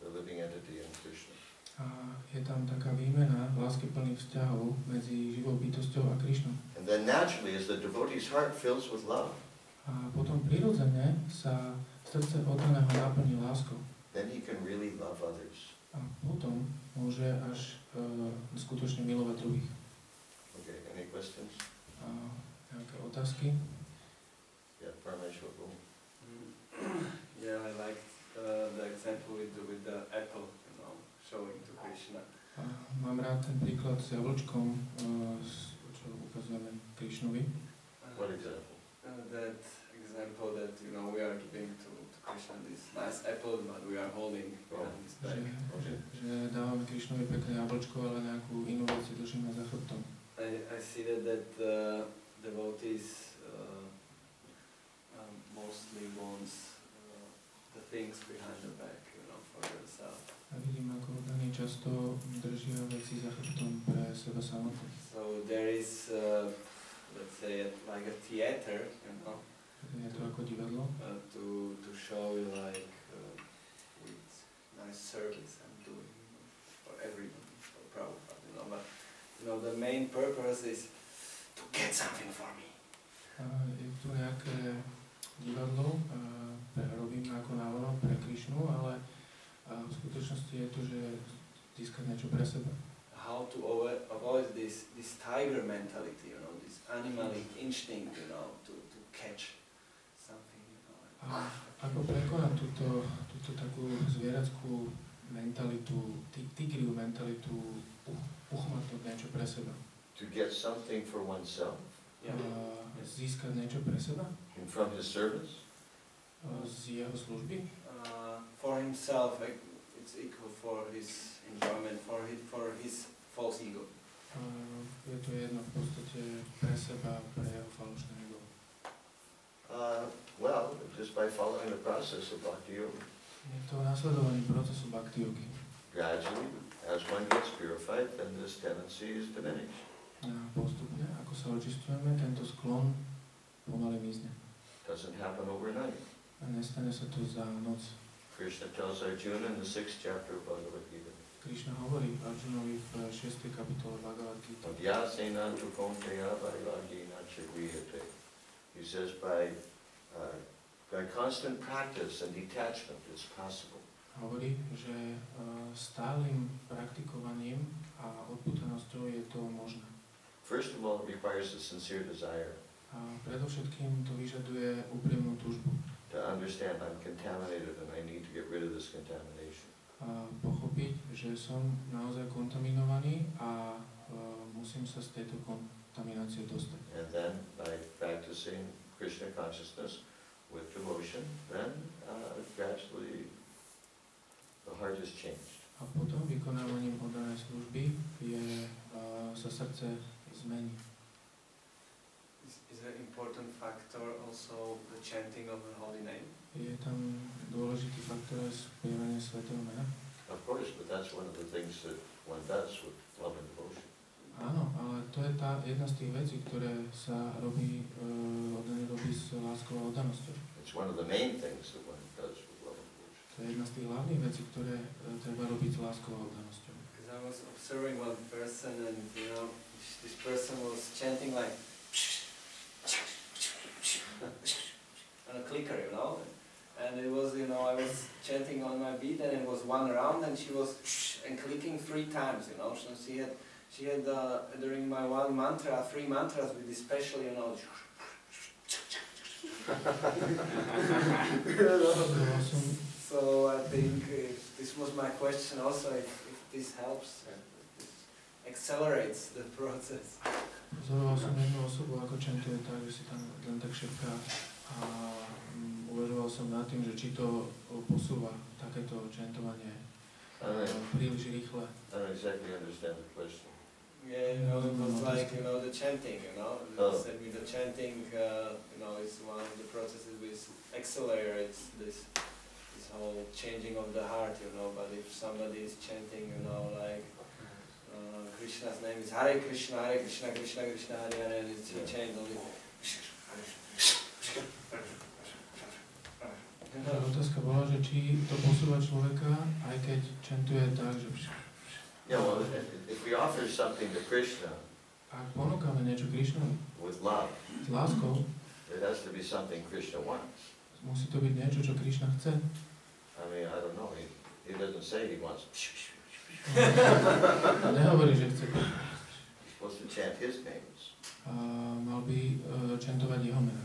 the living entity and Krishna. A je tam taká výmena láskyplných vzťahov medzi živou bytosťou a Krišnou. And then naturally, as the devotee's heart fills with love, A potom prirodzene sa srdce oddaného naplní láskou. then he can really love others. A potom môže až skutočne milovať druhých. Okay, any questions? A nejaké otázky? Yeah, Parmeshwar. Yeah, I like the example with the apple, you know, showing to Krishna. A mám rád ten príklad s jablčkom, čo ukazujeme Krišnovi. What example? That example that, you know, we are giving to Krishna this nice apple, but we are holding behind his back. Že dávame Krišnovi pekné jablčko, ale nejakú inú vec si držíme za chrbtom. I see that devotees mostly wants the things behind the back, you know, for themselves. A vidím, ako daný často držia veci za chrbtom pre seba samotné. So there is, let's say, like a theater, you know. Je to ako divadlo. To show you like with nice service I'm doing, you know, for everyone, for Prabhupada, you know. But you know, the main purpose is to get something for me. Je tu nejaké divadlo, robíme ako návonok pre Krišnu, ale v skutočnosti je to, že získať niečo pre seba. How to avoid this tiger mentality, you know, this animalic instinct, you know, to catch something, you know. A ako prekonať túto takú zvierackú mentalitu, tigriu mentalitu, uchmatnúť niečo pre seba. To get something for oneself. Yeah. Získať niečo pre seba. And from his service. Z jeho služby. For himself, it's equal for his enjoyment, for his false ego. Je to jedno v podstate pre seba, pre jeho falošné ego. Well, just by following the process of Bhakti Yoga. Je to nasledovanie procesu Bhakti Yogi. Gradually, as one gets purified, then this tendency is diminished. Postupne, ako sa očistujeme, tento sklon pomaly mizne. Doesn't happen overnight. A nestane sa to za noc. Krishna tells Arjuna in the 6th chapter of Bhagavad Gita. Krišna hovorí Arjunovi v 6. kapitole Bhagavad Gita. Adhyasenam tu kaunteya vairagena chagvihate He says by constant practice and detachment it's possible. Hovorí, že stálym praktikovaním a odputanosťou je to možné. First of all, it requires a sincere desire. A predovšetkým to vyžaduje úprimnú túžbu. To understand I'm contaminated and I need to get rid of this contamination. A pochopiť, že som naozaj kontaminovaný a musím sa z tejto kontaminácie dostať. And then by practicing Krishna consciousness with devotion, then gradually the heart is changed. A potom vykonávaním oddanej služby sa srdce zmení. Is an important factor also the chanting of the holy name? Je tam dôležitý faktor aj spievanie svätého mena? Of course, but that's one of the things that one does with love and devotion. Áno, ale to je tá jedna z tých vecí, ktoré sa robí s láskou a oddanosťou. It's one of the main things that one does with love and devotion. To je jedna z tých hlavných vecí, ktoré treba robiť s láskou a oddanosťou. Because I was observing one person and this person was chanting like on a clicker, and it was, I was chanting on my beat and it was one round and she was and clicking 3 times, so she had during my one mantra, 3 mantras with this special, So I think this was my question also, if this helps, this accelerates the process. Pozoroval som jednu osobu, ako čantuje tak, že si tam len tak šepká a uvažoval som nad tým, že či to posúva takéto čantovanie príliš rýchle. I don't exactly understand the question. Yeah, it was like, the chanting, said with the chanting, is one of the processes which accelerates this whole changing of the heart, but if somebody is chanting, like, Krishna's name is Hare, Krishna, Krishna, Krishna, Hare, Hare, and it's changed only. Otázka bola, že či to posúva človeka, aj keď čantuje tak, že... Yeah, well, if we offer something to Krishna ak ponúkame niečo Krišnovi with love, s láskou, it has to be something Krishna wants. musí to byť niečo, čo Krišna chce. I mean, I don't know, he doesn't say he wants. Nehovorí, že chce. He's supposed to chant his names. Mal by čantovať jeho mena.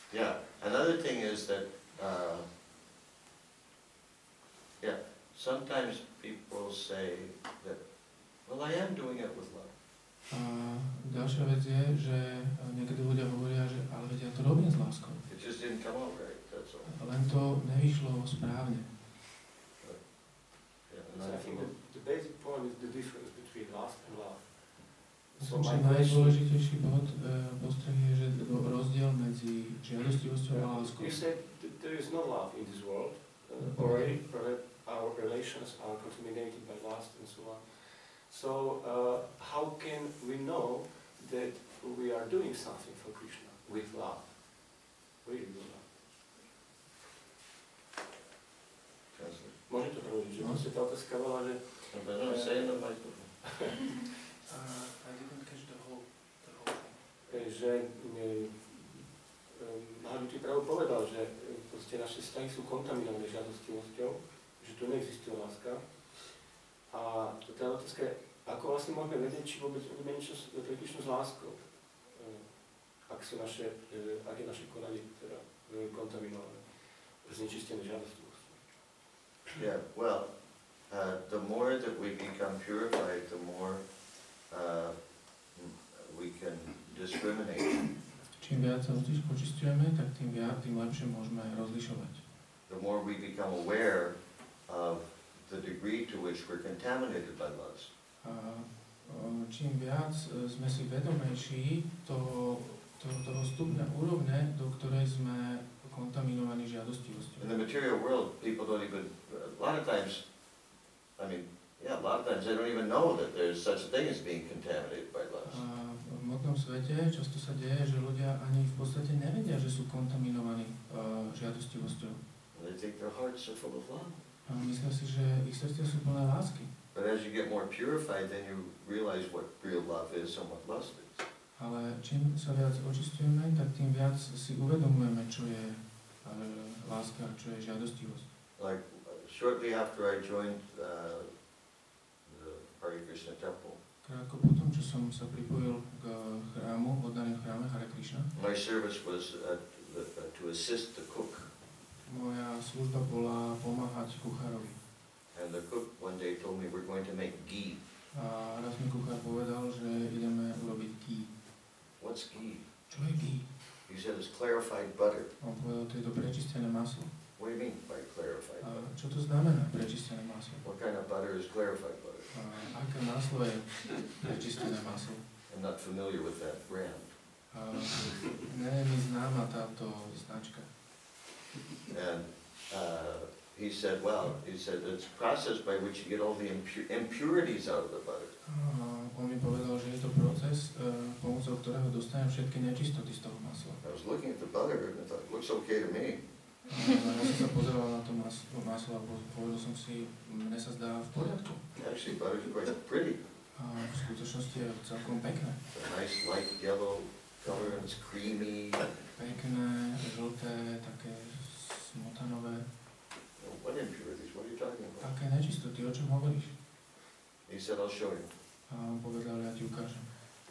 Yeah, another thing is that, sometimes people say that, well, I am doing it with love. Ďalšia vec je, že niekedy ľudia hovoria, že ale veď ja to robím s láskou. It just didn't come out right, that's all. Len to nevyšlo správne. So I think the basic point is the difference between lust and love. Myslím, že najdôležitejší bod postrehy je, že rozdiel medzi žiadostivosťou a láskou. You said that there is no love in this world. Already, our relations are contaminated by lust and so on. So how can we know that we are doing something for Krishna with love? Really with love. Môže to preložiť, že vlastne tá otázka bola, že... I didn't catch the whole thing. Že Mahadyuti Prabhu povedal, že proste naše vzťahy sú kontaminované žiadostivosťou, že tu neexistuje láska. A tá otázka je, ako vlastne môžeme vedieť, či vôbec robíme niečo pre Krišnu s láskou, ak je naše konanie teda kontaminované, znečistené žiadostivosťou. Yeah, well, the more that we become purified, the more we can discriminate. Čím viac sa očistujeme, tak tým lepšie môžeme rozlišovať. The more we become aware of the degree to which we're contaminated by lust. Čím viac sme si vedomejší toho stupňa úrovne, do ktorej sme kontaminovaní žiadostivosťou. In the material world, people don't even, a lot of times they don't even know that there's such a thing as being contaminated by lust. V hmotnom svete často sa deje, že ľudia ani v podstate nevedia, že sú kontaminovaní žiadostivosťou. They think their hearts are full of love. A myslia si, že ich srdcia sú plné lásky. But as you get more purified, then you realize what real love is and what lust is. Ale čím sa viac očistujeme, tak tým viac si uvedomujeme, čo je láska, čo je žiadostivosť. Like shortly after I joined the Hare Krishna temple, Krátko potom, čo som sa pripojil k chrámu, oddaným chráme Hare Krišna, my service was to assist the cook. moja služba bola pomáhať kuchárovi. And the cook one day told me we're going to make ghee. A raz mi kuchár povedal, že ideme urobiť ghee. What's ghee? Čo je ghee? He said it's clarified butter. On povedal, to je to prečistené maslo. What do you mean by clarified A butter? čo to znamená prečistené maslo? What kind of butter is clarified butter? Aké maslo je prečistené maslo? I'm not familiar with that brand. Nie je mi známa táto značka. And he said, it's a process by which you get all the impurities out of the butter. On mi povedal, že je to proces, pomocou ktorého dostanem všetky nečistoty z toho masla. I was looking at the butter and I thought, it looks okay to me. Ja som sa pozeral na to maslo a povedal som si, mne sa zdá v poriadku. Actually, butter is quite pretty. A v skutočnosti je celkom pekné. It's a nice light yellow color and it's creamy. Pekné, žlté, také smotanové. What impurities? What are you talking about? Aké nečistoty, o čom hovoríš? He said, I'll show you. A on povedal, ja ti ukážem.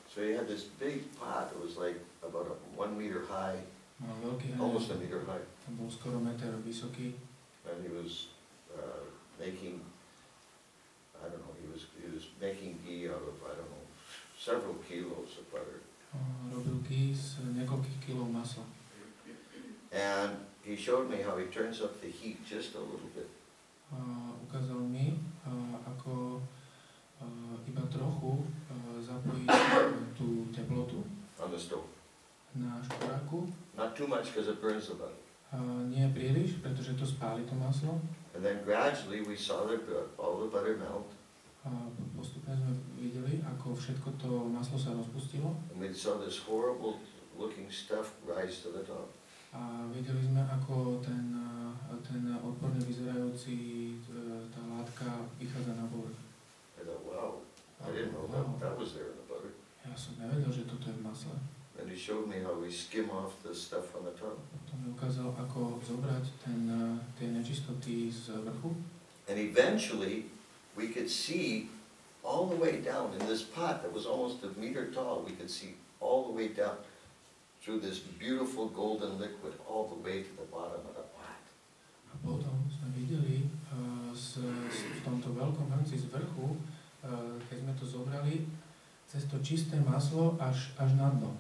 So he had this big pot. It was like about 1 meter high, Mal veľký almost hrnec, 1 meter high. on bol skoro meter vysoký. And he was making, I don't know, he was making ghee out of, I don't know, several kilos of butter. Robil ghee z niekoľkých kilov masla. And he showed me how he turns up the heat just a little bit. Ukázal mi, ako iba trochu zapojiť tú teplotu On the stove. na šporáku. Not too much because it burns the butter. Nie príliš, pretože to spáli to maslo. And then gradually we saw all the butter melt. Postupne sme videli, ako všetko to maslo sa rozpustilo. And we saw this horrible looking stuff rise to the top. A videli sme, ako ten odporne vyzerajúci, tá látka vychádza na povrch. I thought, wow, I didn't know that was there in the butter. Ja som nevedel, že toto je v masle. And he showed me how we skim off the stuff on the top. Potom mi ukázal, ako zobrať tie nečistoty z vrchu. And eventually we could see all the way down in this pot that was almost 1 meter tall. We could see all the way down through this beautiful golden liquid all the way to the bottom of the pot. A potom sme videli v tomto veľkom hrnci z vrchu, keď sme to zobrali, cez to čisté maslo až na dno.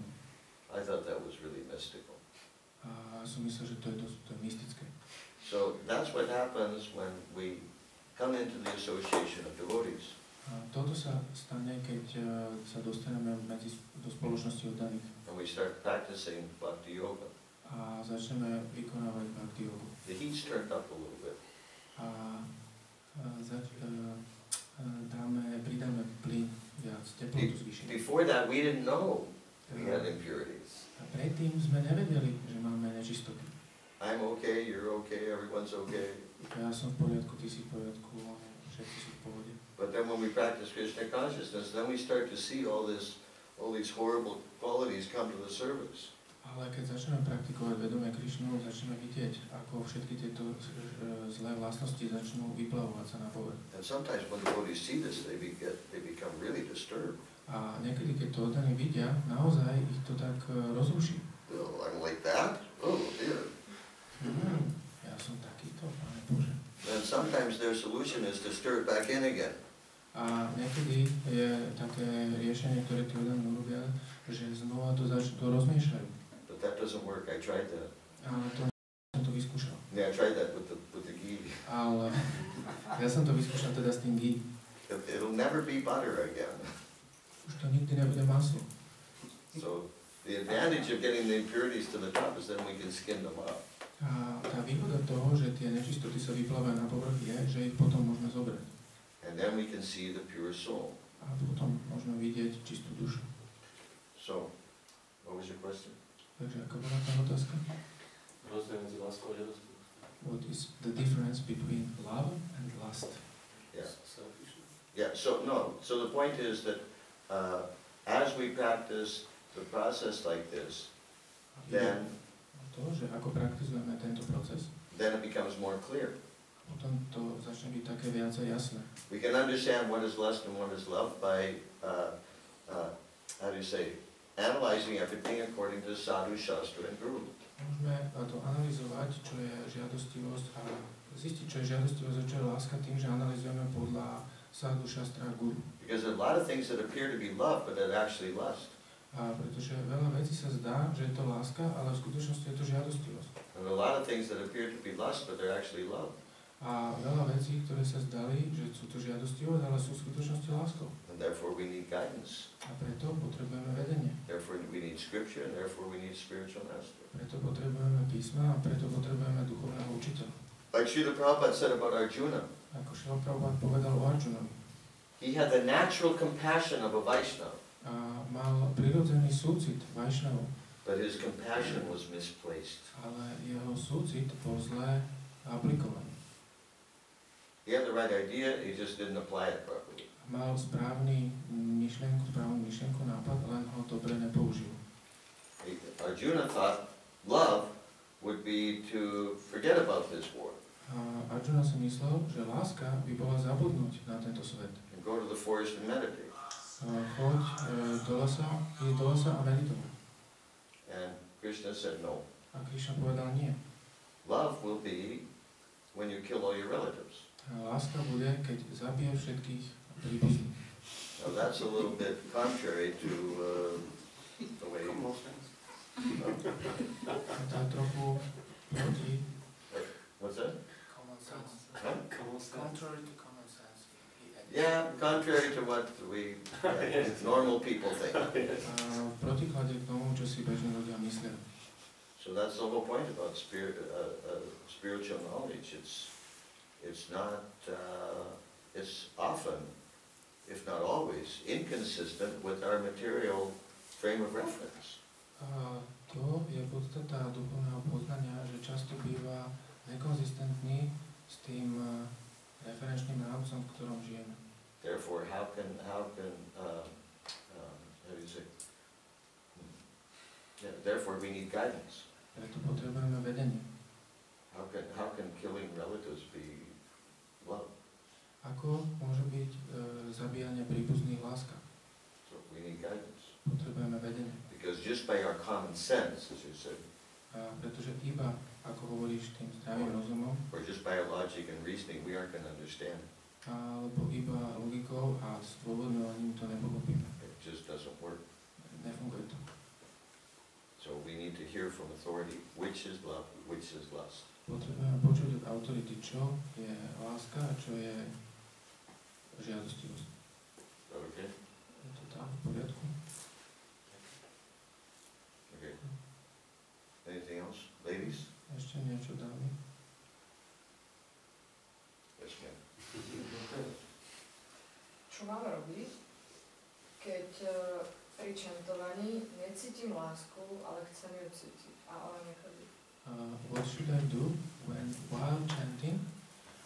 I thought that was really mystical. A som myslel, že to je mystické. So that's what happens when we come into the association of devotees. A toto sa stane, keď sa dostaneme do spoločnosti oddaných. And we start practicing bhakti yoga. A začneme vykonávať bhakti jogu. The heat's turned up a little bit. A pridáme plyn viac, teplotu zvýšime. Before that we didn't know we had impurities. A predtým sme nevedeli, že máme nečistoty. I'm okay, you're okay, everyone's okay. Ja som v poriadku, ty si v poriadku, všetci sú v pohode. But then when we practice Krishna consciousness, then we start to see all these horrible qualities come to the surface. Ale keď začneme praktikovať vedomie Krišnu, začneme vidieť, ako všetky tieto zlé vlastnosti začnú vyplavovať sa na povrch. And sometimes when devotees see this, they become really disturbed. A niekedy, keď to oddaní vidia, naozaj ich to tak rozruší. Oh, I'm like that? Oh, dear. Ja som takýto, Pane Bože. And sometimes their solution is to stir it back in again. A niekedy je také riešenie, ktoré tí oddaní urobia, že znova to rozmiešajú. But that doesn't work. I tried that. Ale to som to vyskúšal. Yeah, I tried that with the ghee. Ale ja som to vyskúšal teda s tým ghee. It'll never be butter again. Už to nikdy nebude maslo. So the advantage of getting the impurities to the top is then we can skin them up. A tá výhoda toho, že tie nečistoty sa vyplávajú na povrch, je, že ich potom môžeme zobrať. And then we can see the pure soul. A potom môžeme vidieť čistú dušu. So, what was your question? Takže ako bola tá otázka? Rozdiel medzi láskou a žiadosťou. What is the difference between love and lust? Yeah. Yeah. So the point is that as we practice the process like this, then to, že ako praktizujeme tento proces, then it becomes more clear. potom to začne byť také viacej jasné. We can understand what is lust and what is love by, how do you say, analyzing everything according to sadhu, shastra, and guru. Môžeme to analyzovať, čo je žiadostivosť a zistiť, čo je žiadostivosť a čo je láska tým, že analyzujeme podľa sadhu, šastra a guru. Because there are a lot of things that appear to be love, but they're actually lust. A pretože veľa vecí sa zdá, že je to láska, ale v skutočnosti je to žiadostivosť. There are a lot of things that appear to be lust, but they're actually love. A veľa vecí, ktoré sa zdali, že sú to žiadostivosť, ale sú v skutočnosti láskou. And therefore we need guidance. A preto potrebujeme vedenie. Therefore we need scripture, and therefore we need spiritual master. Preto potrebujeme písma a preto potrebujeme duchovného učiteľa. Like Srila Prabhupada said about Arjuna, Ako Srila Prabhupada povedal o Arjunovi. he had the natural compassion of a Vaishnava, A mal prirodzený súcit Vaishnavov, but his compassion was misplaced. ale jeho súcit bol zle aplikovaný. He had the right idea, he just didn't apply it properly. Mal správnu myšlienku, nápad, len ho dobre nepoužil. Arjuna thought love would be to forget about this war A Arjuna si myslel, že láska by bola zabudnúť na tento svet. and go to the forest and meditate. Choď ísť do lesa a meditovať. And Krishna said no. A Krišna povedal nie. Love will be when you kill all your relatives. Láska bude, keď zabije všetkých príbuzných. Now that's a little bit contrary to the way. To je trochu proti. What's that? Common sense. Huh? Contrary to common sense. Yeah, contrary to what we normal people think. V protiklade k tomu, čo si bežní ľudia myslia. So that's the whole point about spiritual knowledge. It's not. It's often, if not always, inconsistent with our material frame of reference. To je podstata duchovného poznania, že často býva nekonzistentný s tým referenčným rámcom, v ktorom žijeme. Therefore, how do you say? Yeah, therefore, we need guidance. Preto potrebujeme vedenie. How can killing relatives be love? Ako môže byť zabíjanie príbuzných láska? So we need guidance. Potrebujeme vedenie. Because just by our common sense, as you said, Pretože iba, ako hovoríš, tým zdravým rozumom, or just by our logic and reasoning, we aren't going to understand. Alebo iba logikou a zdôvodňovaním to nepochopíme. It just doesn't work. Nefunguje to. So we need to hear from authority which is love, which is lust. Potrebujeme počuť od autority, čo je láska a čo je žiadostivosť. Okay? Je to tam v poriadku? Okay. Anything else? Ladies? Ešte niečo dáme? Yes, ma'am. Čo máme robiť, keď pri čantovaní necítim lásku, ale chcem ju cítiť a ona nechodí? What should I do when while chanting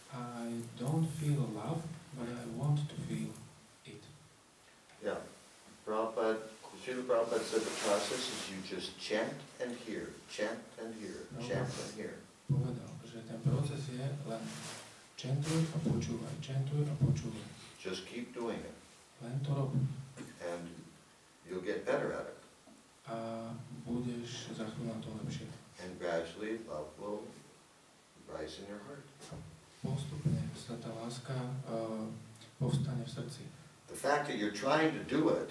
I don't feel love, but I want to feel it? Yeah. Srila Prabhupada said the process is you just chant and hear, chant and hear, chant and hear. Povedal, že ten proces je len chantuj a počúvaj, chantuj a počúvaj. Just keep doing it. Len to rob. And you'll get better at it. A budeš za chvíľu na to lepšie. And gradually love will rise in your heart. Postupne sa tá láska povstane v srdci. The fact that you're trying to do it,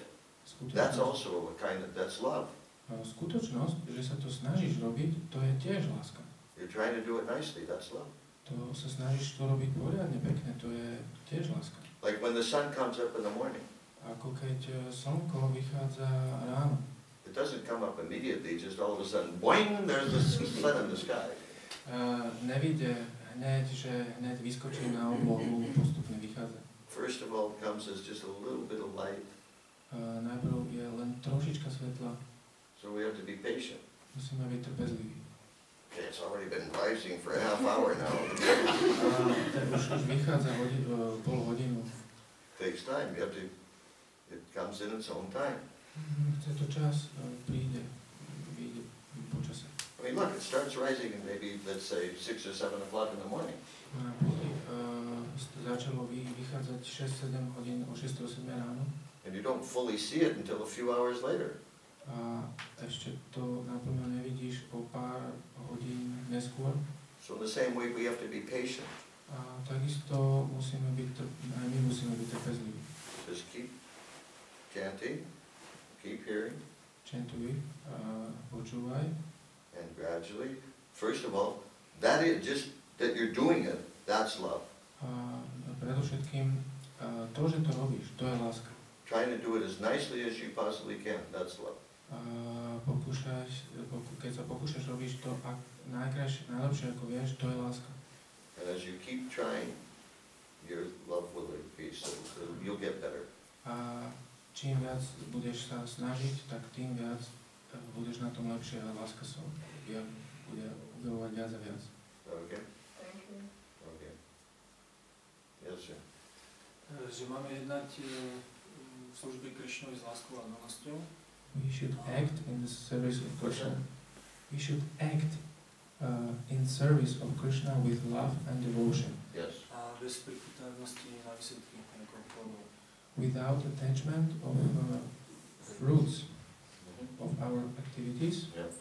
that's also a kind of, that's love. Skutočnosť, že sa to snažíš robiť, to je tiež láska. You're trying to do it nicely, that's love. To sa snažíš to robiť poriadne, pekne, to je tiež láska. Like when the sun comes up in the morning. Ako keď slnko vychádza ráno. It doesn't come up immediately, just all of a sudden, boing, there's the sun in the sky. Nevidie hneď, že hneď vyskočí na oblohu, postupne vychádza. First of all, it comes as just a little bit of light. Najprv je len trošička svetla. So we have to be patient. Musíme byť trpezliví. Okay, it's already been rising for a half hour now. Už vychádza pol hodinu. Takes time. You have to. It comes in its own time. Chce to čas, vyjde po čase. I mean, look, it starts rising in maybe, let's say, 6 or 7 o'clock in the morning. Začalo vychádzať 6-7 hodín o 6-7 ráno. And you don't fully see it until a few hours later. A ešte to naplno nevidíš o pár hodín neskôr. So in the same way, we have to be patient. A takisto aj my musíme byť trpezliví. Just keep chanting, keep hearing. Chantuj, počúvaj. And gradually, first of all, that is just that you're doing it, that's love. Predovšetkým to, že to robíš, to je láska. Trying to do it as nicely as you possibly can, that's love. Keď sa pokúšaš robiť to najlepšie ako vieš, to je láska. And as you keep trying, your love will increase, so you'll get better. A čím viac budeš sa snažiť, tak tým viac budeš na tom lepšie a láska sa bude objavovať viac a viac. Okay? Thank you. Okay. Yes, sir. Že máme jednať v službe Krišnovi s láskou a milosťou. We should act in the service of Krishna. We should act in service of Krishna with love and devotion. Yes. A bez pripútanosti na výsledky ako plodov. Without attachment of fruits of our activities. Yeah.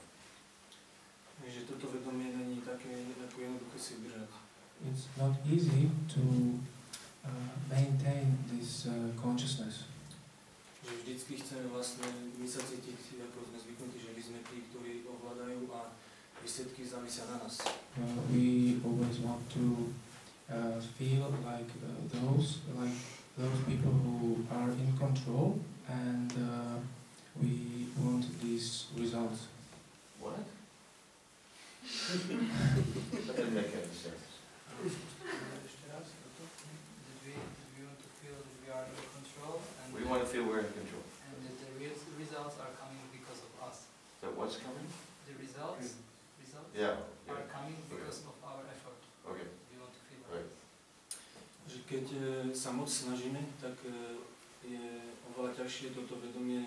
Takže toto vedomie není také jednoduché si udržať. It's not easy to maintain this consciousness. Že vždycky chceme vlastne my sa cítiť, ako sme zvyknutí, že my sme tí, ktorí ovládajú a výsledky závisia na nás. We always want to feel like those people who are in control, and we want these results. What? That didn't make any sense. We want to feel we're in control. And that the results are coming because of us. So what's coming? The results Yeah. are coming because of our effort. Okay. We want to feel Right. Že keď sa moc snažíme, tak je oveľa ťažšie toto vedomie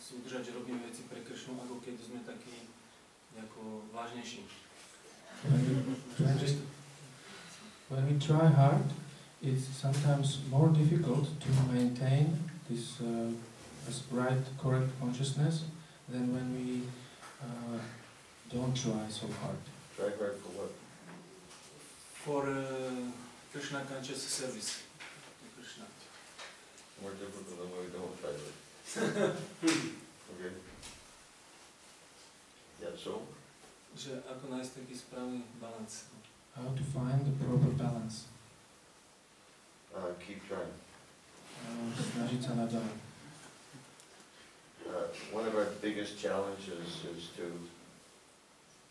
si udržať, že robíme veci pre Krišnu, ako keď sme takí ako vážnejší. When we try hard, it's sometimes more difficult to maintain this right, correct consciousness than when we don't try so hard. Try hard for what? For Krishna conscious service. Krishna. More difficult than when we don't try it. Okay. Yeah, so? Že ako nájsť taký správny balans. How to find the proper balance. Keep trying. Snažiť sa naďalej. One of our biggest challenges is to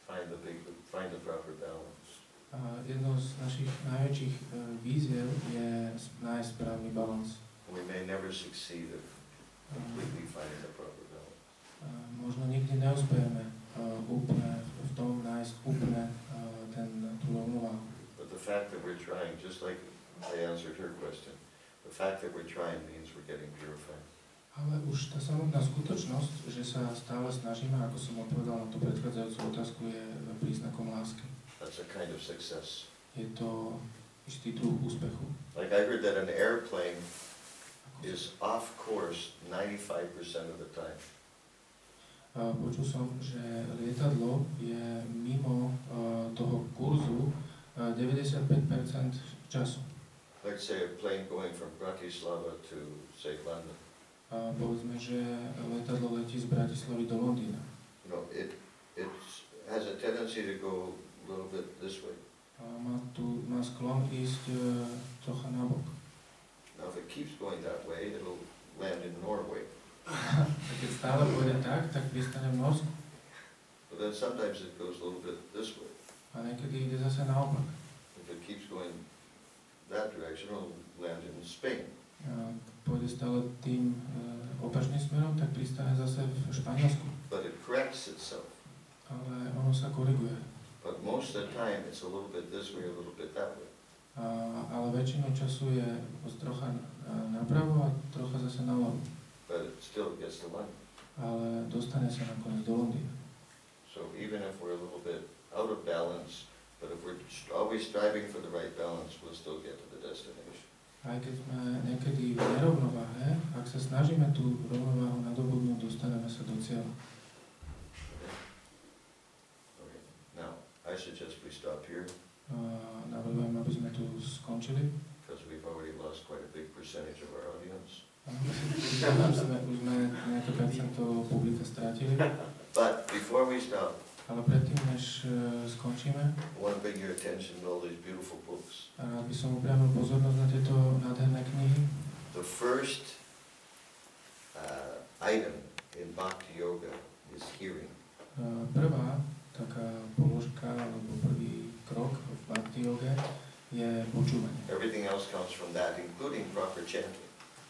find the proper balance. Jednou z našich najväčších víziev je nájsť správny balans. We may never succeed at completely finding the proper balance. Možno nikdy neuspejeme úplne v tom nájsť úplne tú rovnováhu. But the fact that we're trying, just like I answered her question, the fact that we're trying means we're getting purified. Ale už tá samotná skutočnosť, že sa stále snažíme, ako som odpovedal na tú predchádzajúcu otázku, je príznakom lásky. That's a kind of success. Je to istý druh úspechu. Like I heard that an airplane is off course 95% of the time. Počul som, že lietadlo je mimo toho kurzu 95% času. Let's say a plane going from Bratislava to, say, London. Povedzme, že lietadlo letí z Bratislavy do Londýna. You know, it has a tendency to go a little bit this way. Má sklon ísť trocha nabok. Now, if it keeps going that way, it'll land in Norway. Keď stále pôjde tak pristane v Norsku. But then sometimes it goes a little bit this way. A niekedy ide zase naopak. If it keeps going that direction, it'll land in Spain. Pôjde stále tým opačným smerom, tak pristane zase v Španielsku. But it corrects itself. Ale ono sa koriguje. But most of the time, it's a little bit this way, a little bit that way. Ale väčšinou času je trocha napravo a trocha zase naľavo. But it still gets the money. Ale dostane sa nakoniec do Londýna. So even if we're a little bit out of balance, but if we're always striving for the right balance, we'll still get to the destination. Aj keď sme niekedy v nerovnováhe, ak sa snažíme tú rovnováhu nadobudnúť, dostaneme sa do cieľa. Okay. Now, I suggest we stop here. Navrhujem, aby sme tu skončili. Because we've already lost quite a big percentage of our audience. Už sme nejaké percento publika strátili. But before we stop, ale predtým, než skončíme, I want to bring your attention to all these beautiful books. Rád by som upriamil pozornosť na tieto nádherné knihy. The first item in Bhakti Yoga is hearing. Prvá taká položka, alebo prvý krok v Bhakti Yoga je počúvanie. Everything else comes from that, including proper chanting.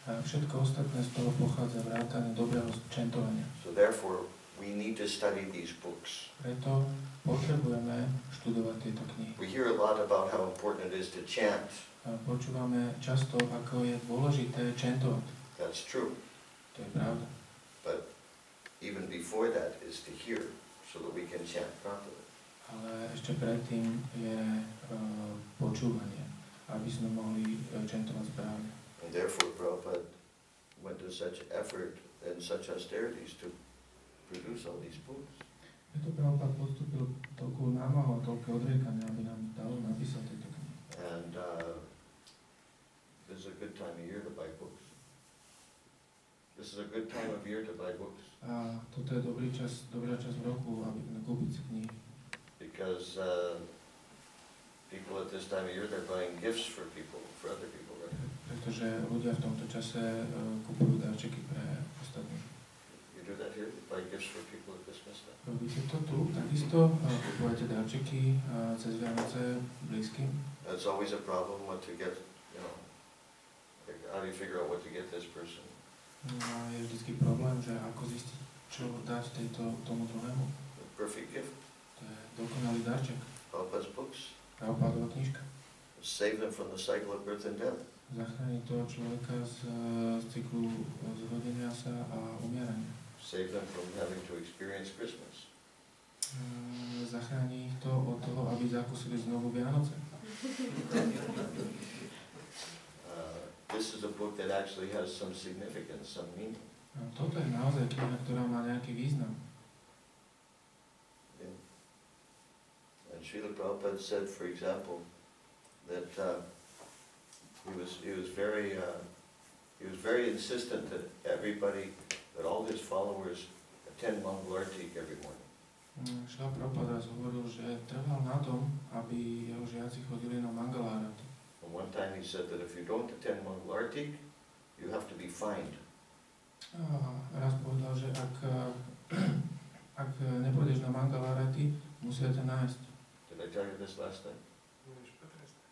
A všetko ostatné z toho pochádza vrátane dobrého čentovania. So therefore, we need to study these books. Preto potrebujeme študovať tieto knihy. We hear a lot about how important it is to chant. Počúvame často, ako je dôležité čentovať. That's true. To je pravda. But even before that is to hear, so that we can chant properly. Ale ešte predtým je počúvanie, aby sme mohli čentovať správne. And therefore, Prabhupada went to such effort and such austerities to produce all these books. Preto Prabhupada podstúpil toľkú námahu a toľké odriekania, aby nám dalo napísať tieto knihy. And this is a good time of year to buy books. This is a good time of year to buy books. A toto je dobrá časť v roku, aby kúpiť si knihy. Because people at this time of year, they're buying gifts for people, for other people, right? Pretože ľudia v tomto čase kupujú darčeky pre ostatných. You do that here? You buy gifts for people at Christmas time? Robíte to tu, takisto kupujete darčeky cez Vianoce blízkym. That's always a problem, what to get, you know, like, how do you figure out what to get this person? A je vždycky problém, že ako zistiť, čo dať tomu druhému. The perfect gift. To je dokonalý darček. Prabhupada's books. Prabhupadova knižka. Save them from the cycle of birth and death. Zachráni toho človeka z cyklu zrodenia sa a umierania. Save them from having to experience Christmas. Zachráni ich to od toho, aby zakúsili znovu Vianoce. This is a book that actually has some significance, some meaning. Toto je naozaj kniha, ktorá má nejaký význam. Yeah. And Srila Prabhupada said, for example, that he was very insistent that all his followers attend Mangala Arati every morning. Srila Prabhupada hovoril, že trval na tom, aby jeho žiaci chodili na Mangala Arati. And one time he said that if you don't attend Mangala Arati, you have to be fined. Raz povedal, že ak nepôjdeš na Mangala Arati, musia ťa nájsť. Did I tell you this last time?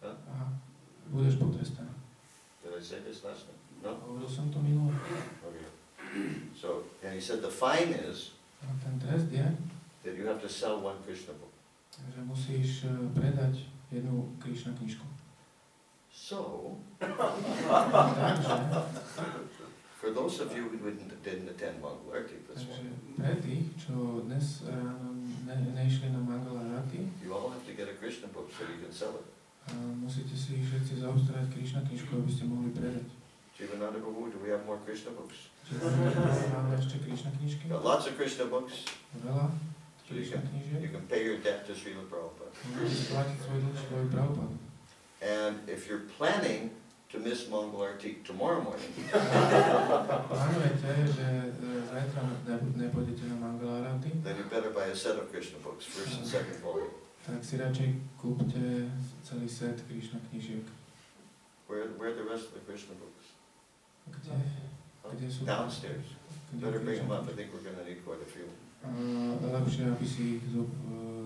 Huh? Aha, budeš potrestaný. Did I say this last time? No? Hovoril som to minulé. Okay. So, and he said the fine is Ten trest je, that you have to sell one Krishna book. že musíš predať jednu Krišna knižku. So, Takže, for those of you who didn't attend Mangala Arati this morning, pre tých, čo dnes ráno nešli na Mangala Arati, you all have to get a Krishna book so you can sell it. musíte si všetci zaobstarať Krišna knižku, aby ste mohli predať. Jivananda Prabhu, do we have more Krishna books? Máme ešte Krišna knižky? Got lots of Krishna books. Veľa So you Krišna knižiek. can pay your debt to Srila Prabhupada. Môžete splatiť svoj dlh svojho Prabhupada. And if you're planning to miss Mangala Arati tomorrow morning, Plánujete, že zajtra nepôjdete na Mangala Arati, then you better buy a set of Krishna books, first and second volume. tak si radšej kúpte celý set Krišna knižiek. Where are the rest of the Krishna books? Kde? Kde sú? Downstairs. Kde Better bring them Krišna? up. I think we're going to need quite a few. Lepšie, aby si ich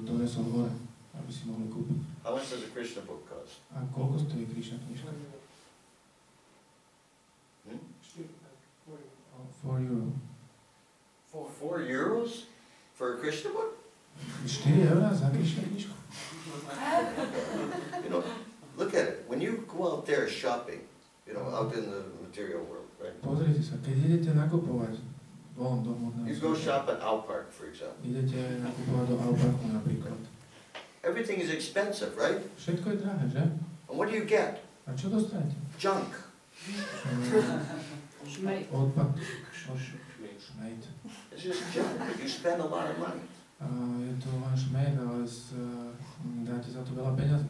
donesol hore, aby si mohli kúpiť. How much does a Krishna book cost? A koľko stojí Krišna knižka? Hmm? 4 euro. 4 euros for a Krishna book? 4 eurá za Krišna knižku? You know, look at it. When you go out there shopping, you know, out in the material world, right? Pozrite sa, keď idete nakupovať von do hmotného You go sveta, shop at Owl Park, for example. idete nakupovať do Alparku napríklad. Everything is expensive, right? Všetko je drahé, že? And what do you get? A čo dostanete? Junk. Odpad. Šmejt. It's just junk, but you spend a lot of money. Je to len šmejt, ale dáte za to veľa peňazí.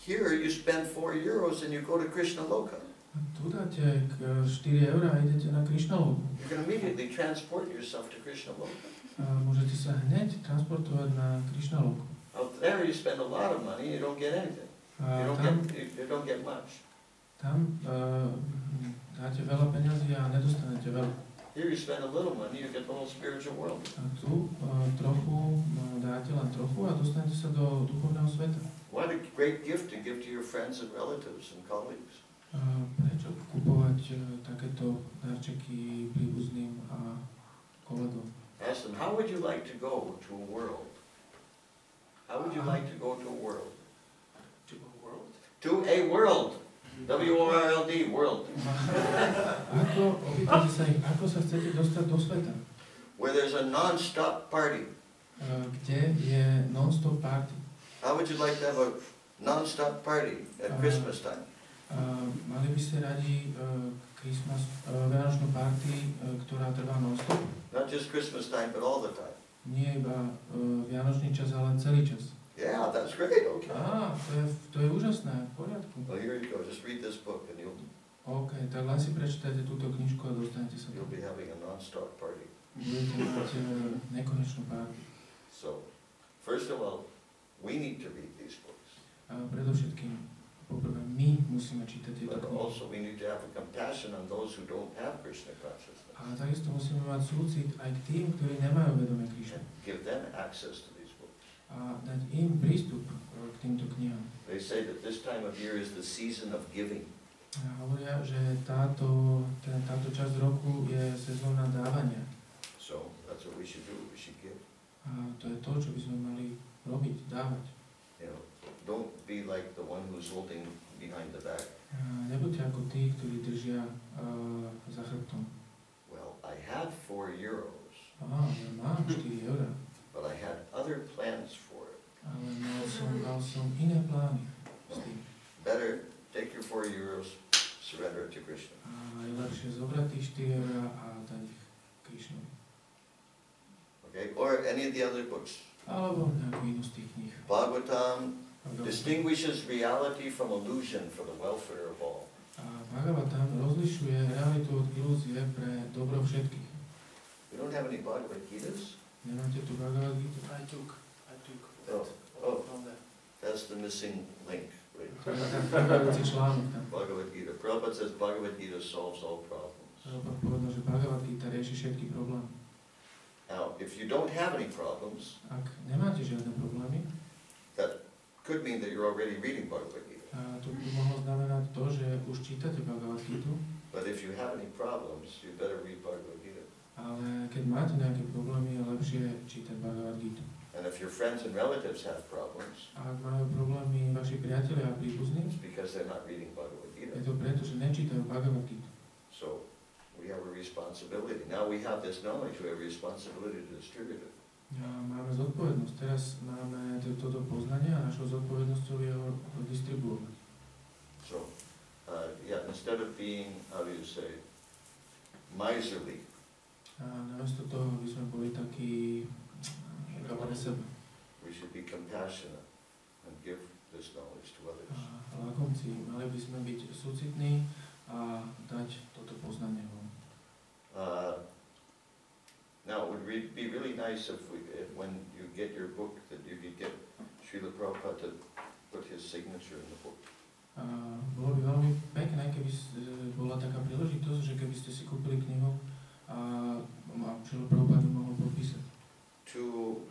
Here you spend 4 euros and you go to Krishna Loka. A tu dáte 4 eurá a idete na Krišna loku. You can immediately transport yourself to Krishna Loka. Môžete sa hneď transportovať na Krišna loku. Out there you spend a lot of money and you don't get anything. You don't get much. Tam dáte veľa peňazí a nedostanete veľa. Here you spend a little money, you get the whole spiritual world. A tu trochu dáte len trochu a dostanete sa do duchovného sveta. What a great gift to give to your friends and relatives and colleagues. Prečo kupovať takéto darčeky príbuzným a kolegom? Ask them, how would you like to go to a world? How would you like to go to a world? To a world? To a world. W-O-R-L-D, world. Opýtajte sa ich, ako sa chcete dostať do sveta? Where there's a non-stop party. Kde je non-stop party. How would you like to have a non-stop party at Christmas time? Mali by ste radi Vianočnú party, ktorá trvá non-stop? Not just Christmas time, but all the time. Nie iba Vianočný čas, ale celý čas. Yeah, that's great, okay. To je úžasné, v poriadku. Well, here you go, just read this book and you'll Tak len si prečítajte túto knižku a dostanete sa be having a non-stop party. Budete mať nekonečnú party. So, first of all, we need to read these books. Predovšetkým, poprvé, my musíme čítať tieto But knihy. also we need to have a compassion on those who don't have Krishna consciousness. A takisto musíme mať súcit aj k tým, ktorí nemajú vedomie Krišny. Give them access to these books. A dať im prístup k týmto knihám. They say that this time of year is the season of giving. Hovoria, že táto časť roku je sezóna dávania. So that's what we should do. We should give. A to je to, čo by sme mali robiť, dávať. You know, don't be like the one who's holding behind the back. Nebuďte ako tí, ktorí držia za chrbtom. Well, I had 4 euros. Ja mám 4 eurá. But I had other plans for it. Ale mal som iné plány s tým. Better take your 4 euros, surrender it to Krishna. A je lepšie zobrať tých 4 eurá a dať ich Krišnovi. Okay, or any of the other books. Alebo nejakú inú z tých kníh. Bhagavatam distinguishes reality from illusion for the welfare of all. A Bhagavatam rozlišuje realitu od ilúzie pre dobro všetkých. We don't have any Bhagavad Gitas? Nemáte tu Bhagavad Gita? I took from there. That's the missing link. Right? Bhagavad Gita. Prabhupada says Bhagavad Gita solves all problems. Prabhupada povedal, že Bhagavad Gita rieši všetky problémy. Now, if you don't have any problems, Ak nemáte žiadne problémy, that could mean that you're already reading Bhagavad Gita. to by mohlo znamenať to, že už čítate Bhagavad Gitu. But if you have any problems, you better read Bhagavad Gita. Ale keď máte nejaké problémy, je lepšie čítať Bhagavad Gitu. And if your friends and relatives have problems, A ak majú problémy vaši priatelia a príbuzní, it's because they're not reading Bhagavad Gita. je to preto, že nečítajú Bhagavad Gitu. So we have a responsibility. Now we have this knowledge, we have a responsibility to distribute it. Máme zodpovednosť. Teraz máme toto poznanie a našou zodpovednosťou je ho distribuovať. So, instead of being, how do you say, miserly, A namiesto toho by sme boli takí pre seba. we should be compassionate and give this knowledge to others. A lakomci, mali by sme byť súcitní a dať toto poznanie von. Now, it would be really nice if when you get your book, that you could get Srila Prabhupada to put his signature in the book. Bolo by veľmi pekné, keby bola taká príležitosť, že keby ste si kúpili knihu a Srila Prabhupada mohol podpísať. To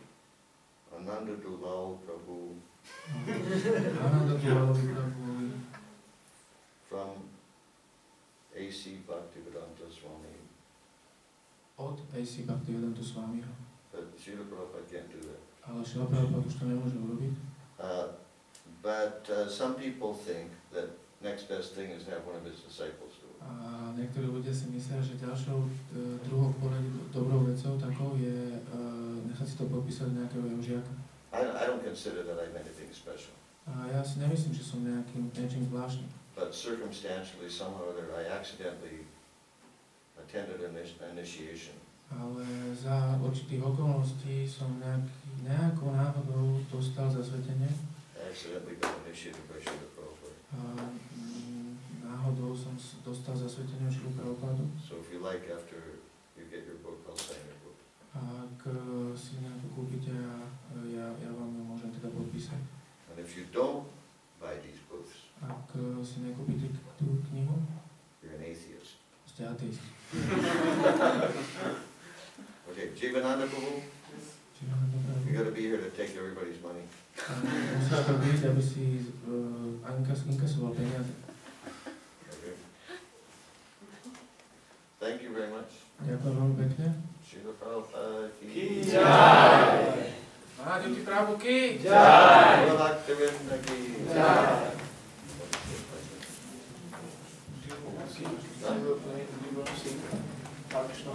Ananda Dulal Prabhu. Ananda Dulal Prabhu. From A.C. Bhaktivedanta Swami. Od A.C. Bhaktivedanta Swamiho. But Srila Prabhupada can't do that. Ale Srila Prabhupada už to nemôže urobiť. But some people think that next best thing is to have one of his disciples do it. A niektorí ľudia si myslia, že ďalšou druhou poradí dobrou vecou takou je nechať si to podpísať nejakého jeho žiaka. I don't consider that I'm anything special. A ja si nemyslím, že som niečím zvláštnym. But circumstantially, somehow or other, I accidentally attended an initiation. Ale za určitých okolností som nejakou náhodou dostal zasvetenie. I accidentally got initiated by Srila Prabhupada. Náhodou som dostal zasvetenie od Srila Prabhupada. So if you like, after you get your book, I'll sign your book. Ak si nejakú kúpite, ja vám ju môžem teda podpísať. And if you don't buy these books, ak si nekúpite tú knihu, you're an atheist. ste ateist. Okay, Jivananda Prabhu, you gotta be here to take everybody's money. Musíš to byť, aby si inkasoval peniaze. Okay. Thank you very much. Ďakujem veľmi pekne. Srila Prabhupada Ki Jai. Mahadyuti Prabhu ki Jai. Bhaktivinoda ki Jai. Do you want to sing Hare Krishna?